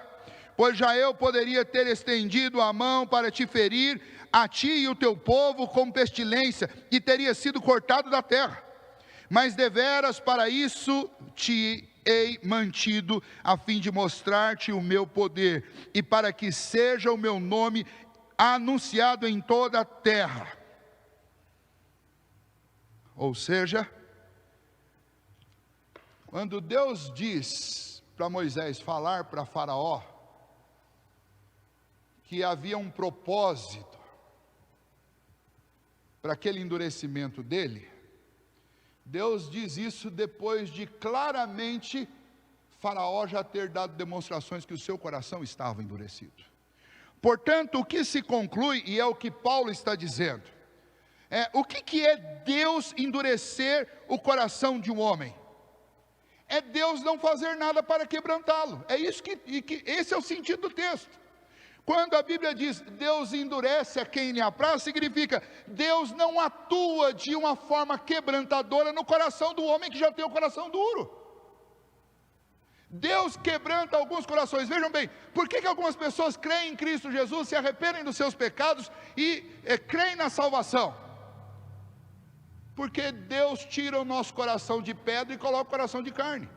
pois já eu poderia ter estendido a mão para te ferir, a ti e o teu povo com pestilência, e teria sido cortado da terra. Mas deveras para isso te hei mantido, a fim de mostrar-te o meu poder, e para que seja o meu nome anunciado em toda a terra. Ou seja, quando Deus diz para Moisés falar para Faraó, que havia um propósito para aquele endurecimento dele, Deus diz isso depois de claramente Faraó já ter dado demonstrações que o seu coração estava endurecido. Portanto, o que se conclui, e é o que Paulo está dizendo, o que é Deus endurecer o coração de um homem? É Deus não fazer nada para quebrantá-lo. É isso esse é o sentido do texto. Quando a Bíblia diz Deus endurece a quem lhe apraz, significa Deus não atua de uma forma quebrantadora no coração do homem que já tem o coração duro. Deus quebranta alguns corações. Vejam bem, por que algumas pessoas creem em Cristo Jesus, se arrependem dos seus pecados e creem na salvação? Porque Deus tira o nosso coração de pedra e coloca o coração de carne.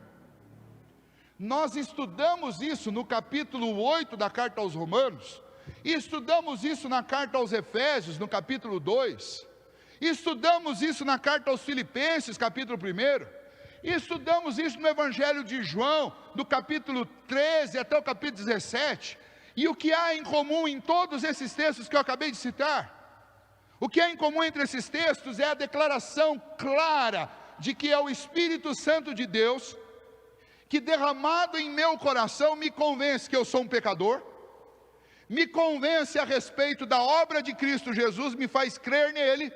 Nós estudamos isso no capítulo 8 da carta aos Romanos, e estudamos isso na carta aos Efésios, no capítulo 2, estudamos isso na carta aos Filipenses, capítulo 1, e estudamos isso no Evangelho de João, do capítulo 13 até o capítulo 17, e o que há em comum em todos esses textos que eu acabei de citar? O que há em comum entre esses textos é a declaração clara de que é o Espírito Santo de Deus, que derramado em meu coração me convence que eu sou um pecador, me convence a respeito da obra de Cristo Jesus, me faz crer nele,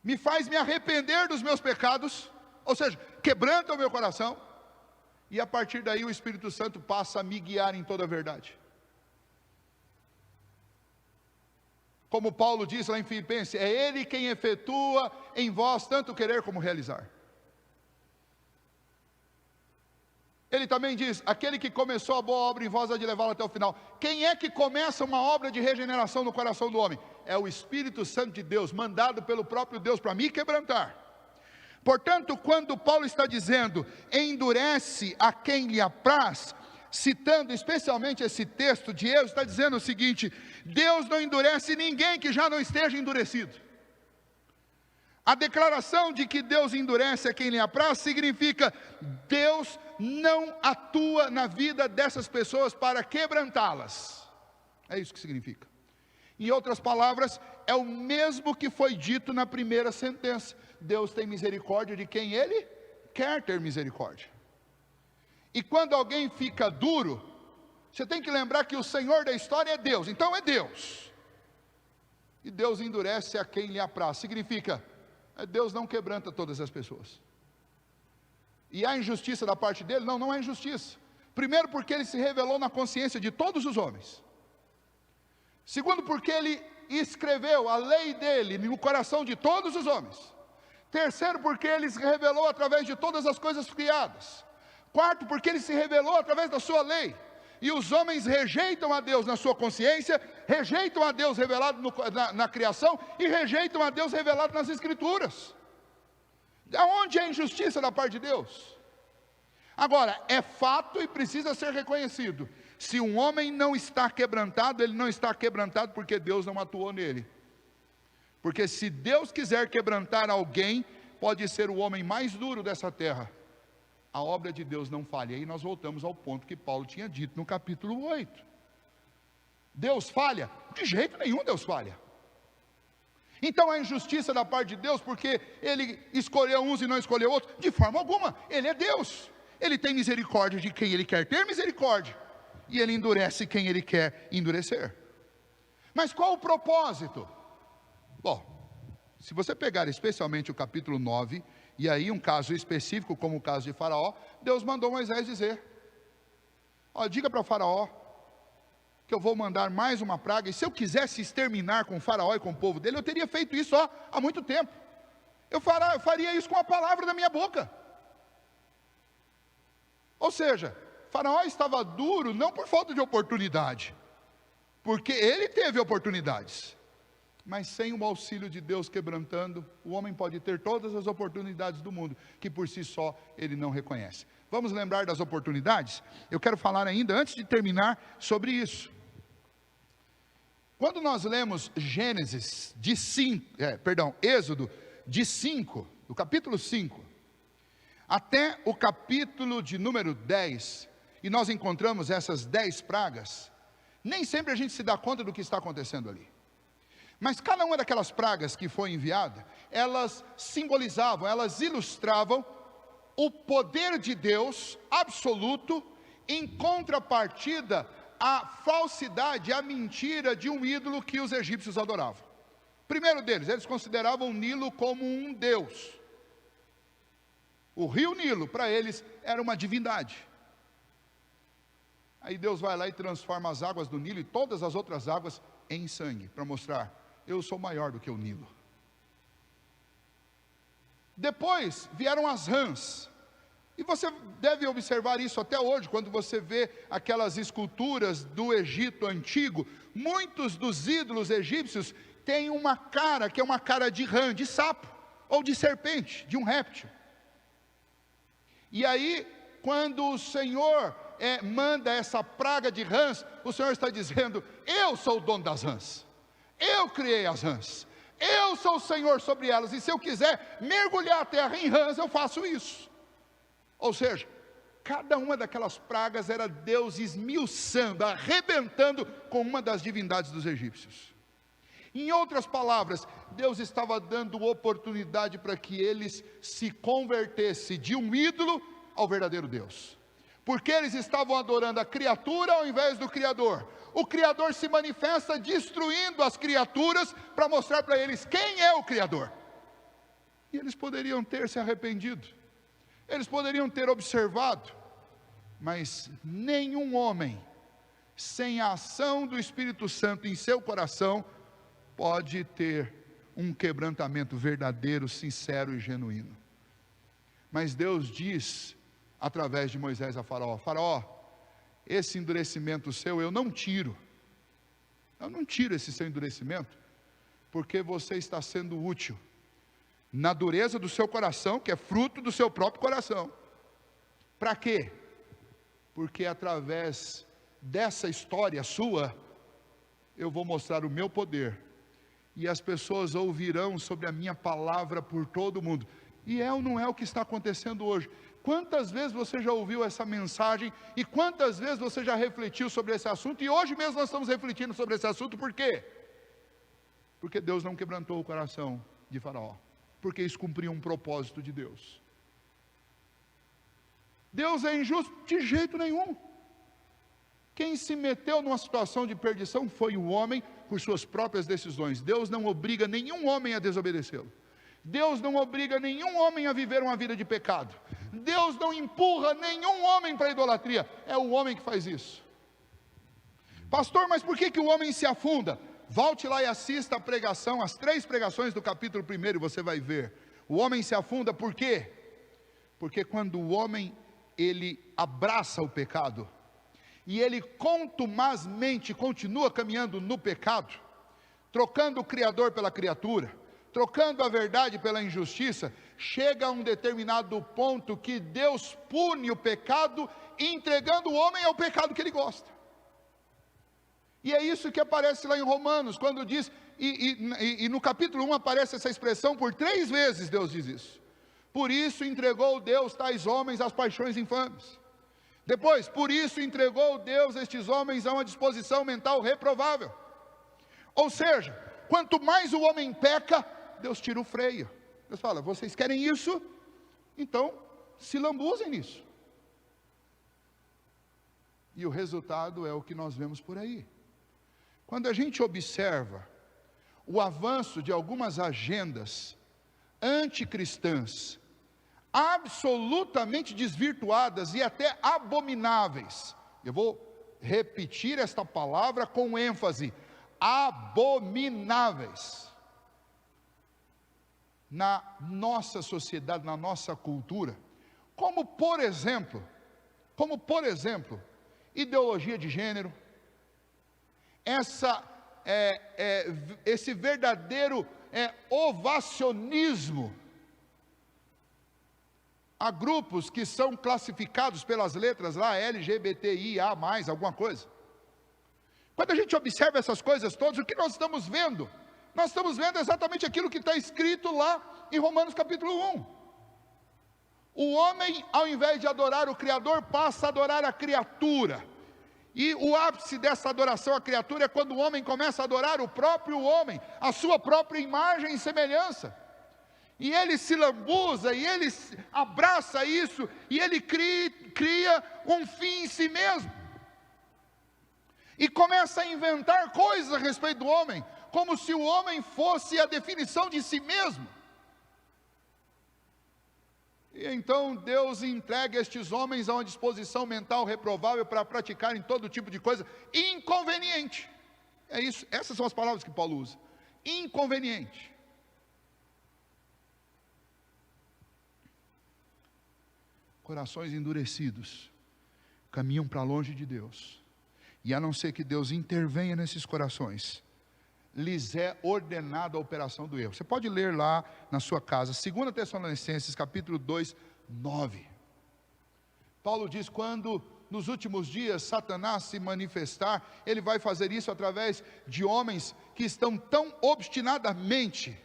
me faz me arrepender dos meus pecados, ou seja, quebranta o meu coração, e a partir daí o Espírito Santo passa a me guiar em toda a verdade. Como Paulo diz lá em Filipenses, é Ele quem efetua em vós tanto querer como realizar. Ele também diz, aquele que começou a boa obra em vós há de levá-la até o final. Quem é que começa uma obra de regeneração no coração do homem? É o Espírito Santo de Deus, mandado pelo próprio Deus para me quebrantar. Portanto, quando Paulo está dizendo, endurece a quem lhe apraz, citando especialmente esse texto de Êxodo, está dizendo o seguinte, Deus não endurece ninguém que já não esteja endurecido. A declaração de que Deus endurece a quem lhe apraz, significa, Deus não atua na vida dessas pessoas para quebrantá-las. É isso que significa. Em outras palavras, é o mesmo que foi dito na primeira sentença. Deus tem misericórdia de quem Ele quer ter misericórdia. E quando alguém fica duro, você tem que lembrar que o Senhor da história é Deus, então é Deus. E Deus endurece a quem lhe apraz, significa, Deus não quebranta todas as pessoas. E há injustiça da parte dele? Não, não há injustiça. Primeiro porque ele se revelou na consciência de todos os homens. Segundo porque ele escreveu a lei dele no coração de todos os homens. Terceiro porque ele se revelou através de todas as coisas criadas. Quarto porque ele se revelou através da sua lei. E os homens rejeitam a Deus na sua consciência, rejeitam a Deus revelado na criação e rejeitam a Deus revelado nas Escrituras. Aonde é a injustiça da parte de Deus? Agora, é fato e precisa ser reconhecido. Se um homem não está quebrantado, ele não está quebrantado porque Deus não atuou nele. Porque se Deus quiser quebrantar alguém, pode ser o homem mais duro dessa terra. A obra de Deus não falha. E aí nós voltamos ao ponto que Paulo tinha dito no capítulo 8. Deus falha? De jeito nenhum Deus falha. Então a injustiça da parte de Deus, porque Ele escolheu uns e não escolheu outros? De forma alguma, Ele é Deus. Ele tem misericórdia de quem Ele quer ter misericórdia. E Ele endurece quem Ele quer endurecer. Mas qual o propósito? Bom, se você pegar especialmente o capítulo 9... E aí um caso específico, como o caso de Faraó, Deus mandou Moisés dizer, diga para Faraó, que eu vou mandar mais uma praga, e se eu quisesse exterminar com Faraó e com o povo dele, eu teria feito isso há muito tempo. Eu faria isso com a palavra da minha boca. Ou seja, Faraó estava duro não por falta de oportunidade, porque ele teve oportunidades, mas sem o auxílio de Deus quebrantando, o homem pode ter todas as oportunidades do mundo, que por si só ele não reconhece. Vamos lembrar das oportunidades? Eu quero falar ainda, antes de terminar, sobre isso. Quando nós lemos Êxodo de 5, do capítulo 5, até o capítulo de número 10, e nós encontramos essas 10 pragas, nem sempre a gente se dá conta do que está acontecendo ali. Mas cada uma daquelas pragas que foi enviada, elas simbolizavam, elas ilustravam o poder de Deus absoluto, em contrapartida à falsidade, à mentira de um ídolo que os egípcios adoravam. Primeiro deles, eles consideravam o Nilo como um deus. O rio Nilo, para eles, era uma divindade. Aí Deus vai lá e transforma as águas do Nilo e todas as outras águas em sangue, para mostrar, eu sou maior do que o Nilo. Depois vieram as rãs, e você deve observar isso até hoje, quando você vê aquelas esculturas do Egito antigo, muitos dos ídolos egípcios têm uma cara, que é uma cara de rã, de sapo, ou de serpente, de um réptil. E aí, quando o Senhor manda essa praga de rãs, o Senhor está dizendo, eu sou o dono das rãs, eu criei as rãs, eu sou o Senhor sobre elas, e se eu quiser mergulhar a terra em rãs, eu faço isso. Ou seja, cada uma daquelas pragas era Deus esmiuçando, arrebentando com uma das divindades dos egípcios. Em outras palavras, Deus estava dando oportunidade para que eles se convertessem de um ídolo ao verdadeiro Deus, porque eles estavam adorando a criatura ao invés do Criador. O Criador se manifesta destruindo as criaturas para mostrar para eles quem é o Criador. E eles poderiam ter se arrependido, eles poderiam ter observado, mas nenhum homem sem a ação do Espírito Santo em seu coração pode ter um quebrantamento verdadeiro, sincero e genuíno. Mas Deus diz através de Moisés a Faraó: Faraó, esse endurecimento seu eu não tiro esse seu endurecimento, porque você está sendo útil na dureza do seu coração, que é fruto do seu próprio coração. Para quê? Porque através dessa história sua, eu vou mostrar o meu poder, e as pessoas ouvirão sobre a minha palavra por todo o mundo. E é ou não é o que está acontecendo hoje? Quantas vezes você já ouviu essa mensagem, e quantas vezes você já refletiu sobre esse assunto, e hoje mesmo nós estamos refletindo sobre esse assunto, por quê? Porque Deus não quebrantou o coração de Faraó, porque isso cumpria um propósito de Deus. Deus é injusto? De jeito nenhum. Quem se meteu numa situação de perdição foi o homem, por suas próprias decisões. Deus não obriga nenhum homem a desobedecê-lo. Deus não obriga nenhum homem a viver uma vida de pecado. Deus não empurra nenhum homem para a idolatria. É o homem que faz isso. Pastor, mas por que o homem se afunda? Volte lá e assista a pregação, as 3 pregações do capítulo 1, e você vai ver. O homem se afunda por quê? Porque quando o homem, ele abraça o pecado, e ele contumazmente continua caminhando no pecado, trocando o Criador pela criatura, trocando a verdade pela injustiça, chega a um determinado ponto que Deus pune o pecado, entregando o homem ao pecado que ele gosta. E é isso que aparece lá em Romanos, quando diz, e no capítulo 1 aparece essa expressão por 3 vezes, Deus diz isso. Por isso entregou Deus tais homens às paixões infames. Depois, por isso entregou Deus estes homens a uma disposição mental reprovável. Ou seja, quanto mais o homem peca, Deus tira o freio. Deus fala: vocês querem isso? Então se lambuzem nisso. E o resultado é o que nós vemos por aí. Quando a gente observa o avanço de algumas agendas anticristãs, absolutamente desvirtuadas e até abomináveis, eu vou repetir esta palavra com ênfase: abomináveis, na nossa sociedade, na nossa cultura, como por exemplo, como por exemplo, ideologia de gênero, esse verdadeiro ovacionismo a grupos que são classificados pelas letras lá, LGBTIA+, alguma coisa. Quando a gente observa essas coisas todas, o que nós estamos vendo? Nós estamos vendo exatamente aquilo que está escrito lá em Romanos capítulo 1. O homem, ao invés de adorar o Criador, passa a adorar a criatura. E o ápice dessa adoração à criatura é quando o homem começa a adorar o próprio homem, a sua própria imagem e semelhança. E ele se lambuza, e ele abraça isso, e ele cria um fim em si mesmo. E começa a inventar coisas a respeito do homem, como se o homem fosse a definição de si mesmo. E então Deus entrega estes homens a uma disposição mental reprovável para praticarem todo tipo de coisa inconveniente. É isso, essas são as palavras que Paulo usa. Inconveniente. Corações endurecidos caminham para longe de Deus, e a não ser que Deus intervenha nesses corações, lhes é ordenada a operação do erro. Você pode ler lá na sua casa, 2 Tessalonicenses capítulo 2, 9. Paulo diz, quando nos últimos dias Satanás se manifestar, ele vai fazer isso através de homens que estão tão obstinadamente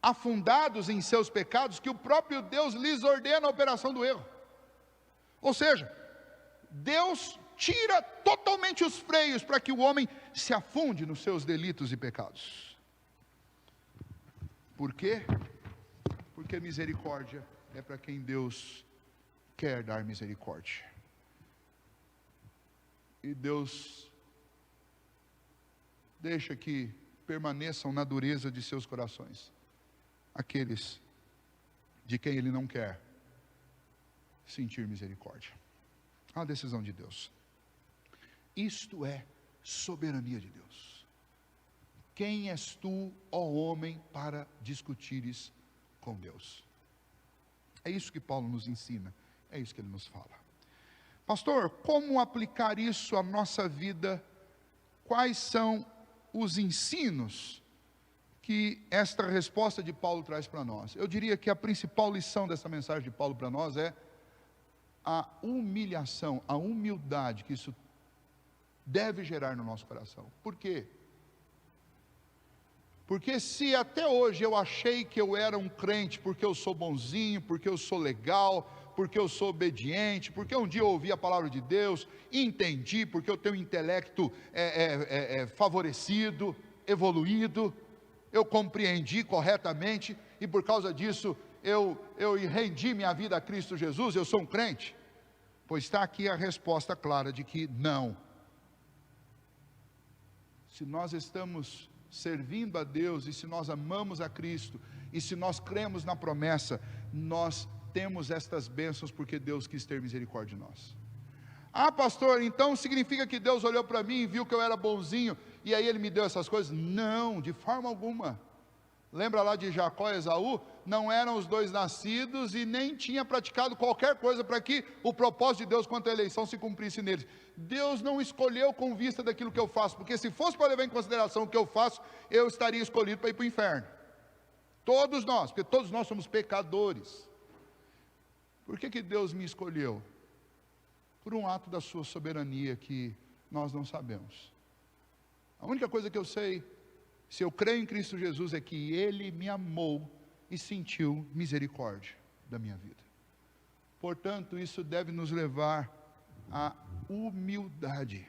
afundados em seus pecados, que o próprio Deus lhes ordena a operação do erro. Ou seja, Deus tira totalmente os freios para que o homem se afunde nos seus delitos e pecados. Por quê? Porque misericórdia é para quem Deus quer dar misericórdia. E Deus deixa que permaneçam na dureza de seus corações aqueles de quem Ele não quer sentir misericórdia. A decisão de Deus. Isto é soberania de Deus. Quem és tu, ó homem, para discutires com Deus? É isso que Paulo nos ensina, é isso que ele nos fala. Pastor, como aplicar isso à nossa vida? Quais são os ensinos que esta resposta de Paulo traz para nós? Eu diria que a principal lição dessa mensagem de Paulo para nós é a humilhação, a humildade que isso deve gerar no nosso coração. Por quê? Porque se até hoje eu achei que eu era um crente porque eu sou bonzinho, porque eu sou legal, porque eu sou obediente, porque um dia eu ouvi a palavra de Deus, entendi, porque eu tenho um intelecto favorecido, evoluído, eu compreendi corretamente, e por causa disso eu rendi minha vida a Cristo Jesus, eu sou um crente. Pois está aqui a resposta clara de que não. Se nós estamos servindo a Deus, e se nós amamos a Cristo, e se nós cremos na promessa, nós temos estas bênçãos porque Deus quis ter misericórdia de nós. Ah, pastor, então significa que Deus olhou para mim e viu que eu era bonzinho, e aí Ele me deu essas coisas? Não, de forma alguma. Lembra lá de Jacó e Esaú? Não eram os dois nascidos e nem tinha praticado qualquer coisa para que o propósito de Deus quanto à eleição se cumprisse neles. Deus não escolheu com vista daquilo que eu faço, porque se fosse para levar em consideração o que eu faço, eu estaria escolhido para ir para o inferno. Todos nós, porque todos nós somos pecadores. Por que Deus me escolheu? Por um ato da sua soberania que nós não sabemos. A única coisa que eu sei, se eu creio em Cristo Jesus, é que Ele me amou e sentiu misericórdia da minha vida. Portanto, isso deve nos levar à humildade.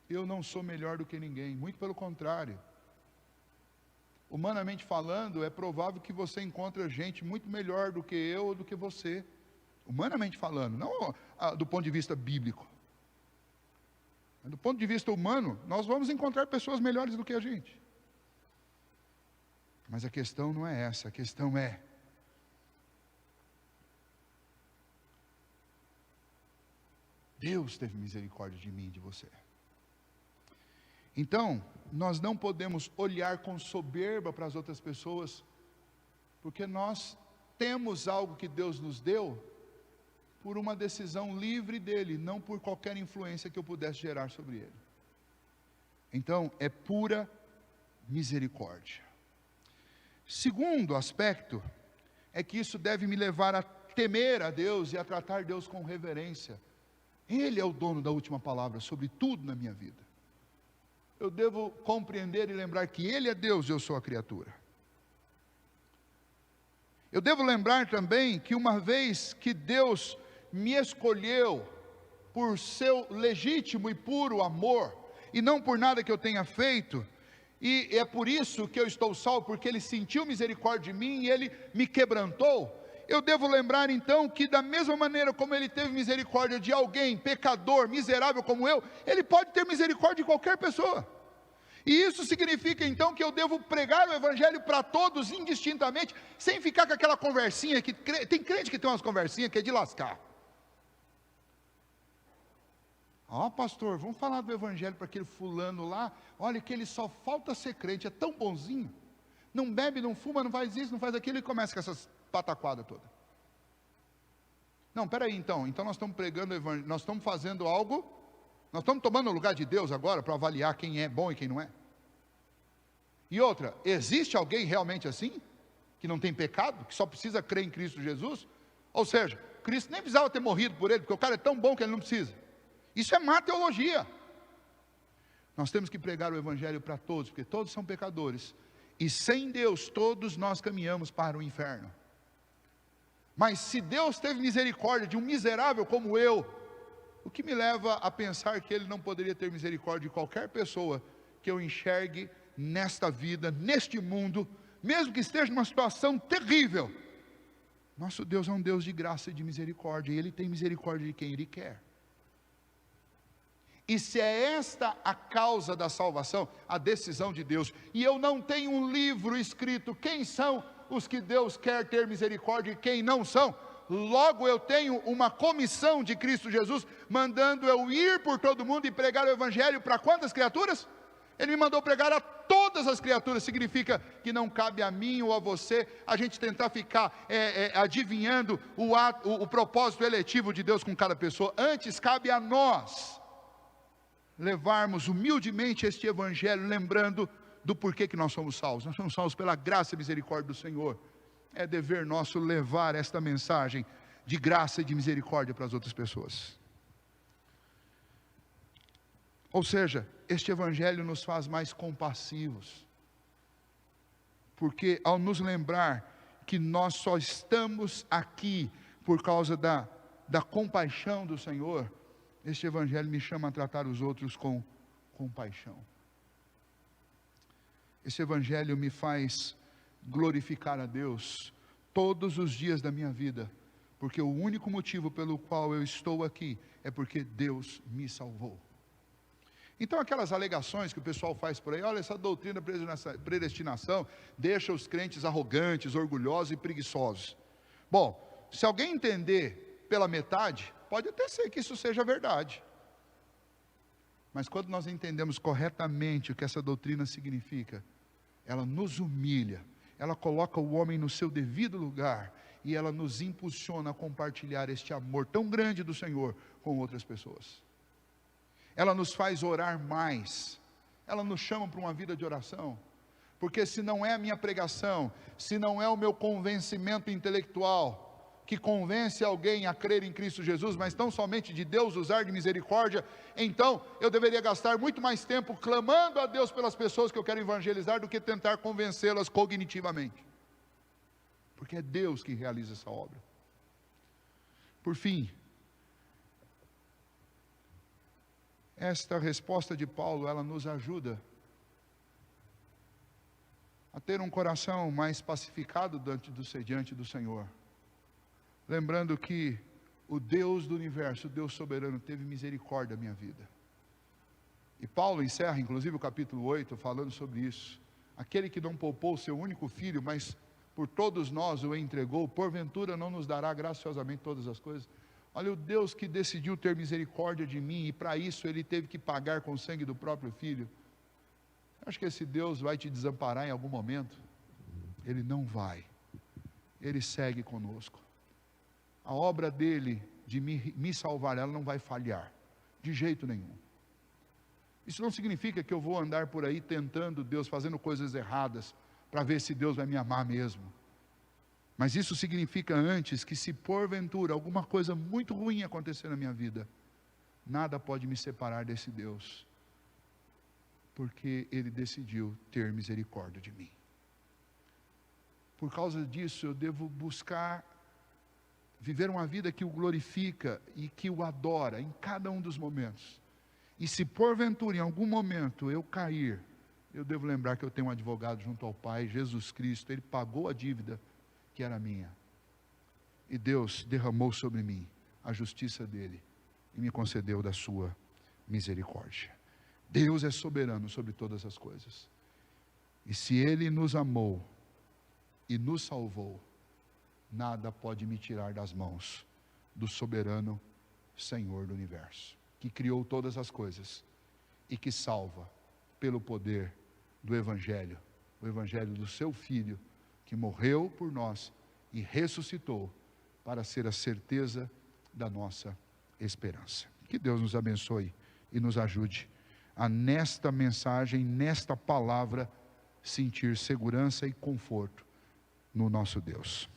Eu não sou melhor do que ninguém, muito pelo contrário. Humanamente falando, é provável que você encontre gente muito melhor do que eu ou do que você. Humanamente falando, não do ponto de vista bíblico. Do ponto de vista humano, nós vamos encontrar pessoas melhores do que a gente. Mas a questão não é essa, a questão é: Deus teve misericórdia de mim e de você. Então, nós não podemos olhar com soberba para as outras pessoas, porque nós temos algo que Deus nos deu, por uma decisão livre dele, não por qualquer influência que eu pudesse gerar sobre ele. Então, é pura misericórdia. Segundo aspecto, é que isso deve me levar a temer a Deus e a tratar Deus com reverência. Ele é o dono da última palavra sobre tudo na minha vida. Eu devo compreender e lembrar que Ele é Deus e eu sou a criatura. Eu devo lembrar também que uma vez que Deus me escolheu por seu legítimo e puro amor, e não por nada que eu tenha feito, e é por isso que eu estou salvo, porque Ele sentiu misericórdia de mim e Ele me quebrantou. Eu devo lembrar então que da mesma maneira como Ele teve misericórdia de alguém, pecador, miserável como eu, Ele pode ter misericórdia de qualquer pessoa. E isso significa então que eu devo pregar o Evangelho para todos indistintamente, sem ficar com aquela conversinha, que tem crente que tem umas conversinhas que é de lascar. Ó, pastor, vamos falar do Evangelho para aquele fulano lá, olha que ele só falta ser crente, é tão bonzinho, não bebe, não fuma, não faz isso, não faz aquilo, e começa com essas pataquadas todas. Não, peraí então nós estamos pregando o Evangelho, nós estamos fazendo algo, nós estamos tomando o lugar de Deus agora, para avaliar quem é bom e quem não é. E outra, existe alguém realmente assim, que não tem pecado, que só precisa crer em Cristo Jesus? Ou seja, Cristo nem precisava ter morrido por ele, porque o cara é tão bom que ele não precisa. Isso é má teologia. Nós temos que pregar o Evangelho para todos, porque todos são pecadores, e sem Deus todos nós caminhamos para o inferno. Mas se Deus teve misericórdia de um miserável como eu, o que me leva a pensar que Ele não poderia ter misericórdia de qualquer pessoa que eu enxergue nesta vida, neste mundo, mesmo que esteja numa situação terrível? Nosso Deus é um Deus de graça e de misericórdia, e Ele tem misericórdia de quem Ele quer. E se é esta a causa da salvação, a decisão de Deus, e eu não tenho um livro escrito quem são os que Deus quer ter misericórdia e quem não são, logo eu tenho uma comissão de Cristo Jesus, mandando eu ir por todo mundo e pregar o Evangelho para quantas criaturas? Ele me mandou pregar a todas as criaturas. Significa que não cabe a mim ou a você a gente tentar ficar adivinhando o propósito eletivo de Deus com cada pessoa. Antes cabe a nós levarmos humildemente este Evangelho, lembrando do porquê que nós somos salvos. Nós somos salvos pela graça e misericórdia do Senhor. É dever nosso levar esta mensagem de graça e de misericórdia para as outras pessoas. Ou seja, este Evangelho nos faz mais compassivos, porque ao nos lembrar que nós só estamos aqui por causa da compaixão do Senhor, este Evangelho me chama a tratar os outros com compaixão. Esse Evangelho me faz glorificar a Deus todos os dias da minha vida, porque o único motivo pelo qual eu estou aqui é porque Deus me salvou. Então aquelas alegações que o pessoal faz por aí, olha, essa doutrina da predestinação deixa os crentes arrogantes, orgulhosos e preguiçosos. Bom, se alguém entender pela metade, pode até ser que isso seja verdade, mas quando nós entendemos corretamente o que essa doutrina significa, ela nos humilha, ela coloca o homem no seu devido lugar, e ela nos impulsiona a compartilhar este amor tão grande do Senhor com outras pessoas. Ela nos faz orar mais, ela nos chama para uma vida de oração, porque se não é a minha pregação, se não é o meu convencimento intelectual, que convence alguém a crer em Cristo Jesus, mas tão somente de Deus usar de misericórdia, então eu deveria gastar muito mais tempo clamando a Deus pelas pessoas que eu quero evangelizar, do que tentar convencê-las cognitivamente, porque é Deus que realiza essa obra. Por fim, esta resposta de Paulo, ela nos ajuda a ter um coração mais pacificado diante do Senhor, lembrando que o Deus do universo, o Deus soberano, teve misericórdia da minha vida. E Paulo encerra inclusive o capítulo 8 falando sobre isso. Aquele que não poupou o seu único filho, mas por todos nós o entregou, porventura não nos dará graciosamente todas as coisas? Olha, o Deus que decidiu ter misericórdia de mim, e para isso Ele teve que pagar com o sangue do próprio Filho. Acho que esse Deus vai te desamparar em algum momento? Ele não vai. Ele segue conosco. A obra dele de me salvar, ela não vai falhar, de jeito nenhum. Isso não significa que eu vou andar por aí tentando Deus, fazendo coisas erradas, para ver se Deus vai me amar mesmo. Mas isso significa antes que, se porventura alguma coisa muito ruim acontecer na minha vida, nada pode me separar desse Deus, porque Ele decidiu ter misericórdia de mim. Por causa disso, eu devo buscar viver uma vida que o glorifica e que o adora em cada um dos momentos. E se porventura em algum momento eu cair, eu devo lembrar que eu tenho um advogado junto ao Pai, Jesus Cristo. Ele pagou a dívida que era minha, e Deus derramou sobre mim a justiça dele e me concedeu da sua misericórdia. Deus é soberano sobre todas as coisas, e se Ele nos amou e nos salvou, nada pode me tirar das mãos do soberano Senhor do universo, que criou todas as coisas e que salva pelo poder do Evangelho, o Evangelho do seu Filho, que morreu por nós e ressuscitou para ser a certeza da nossa esperança. Que Deus nos abençoe e nos ajude a, nesta mensagem, nesta palavra, sentir segurança e conforto no nosso Deus.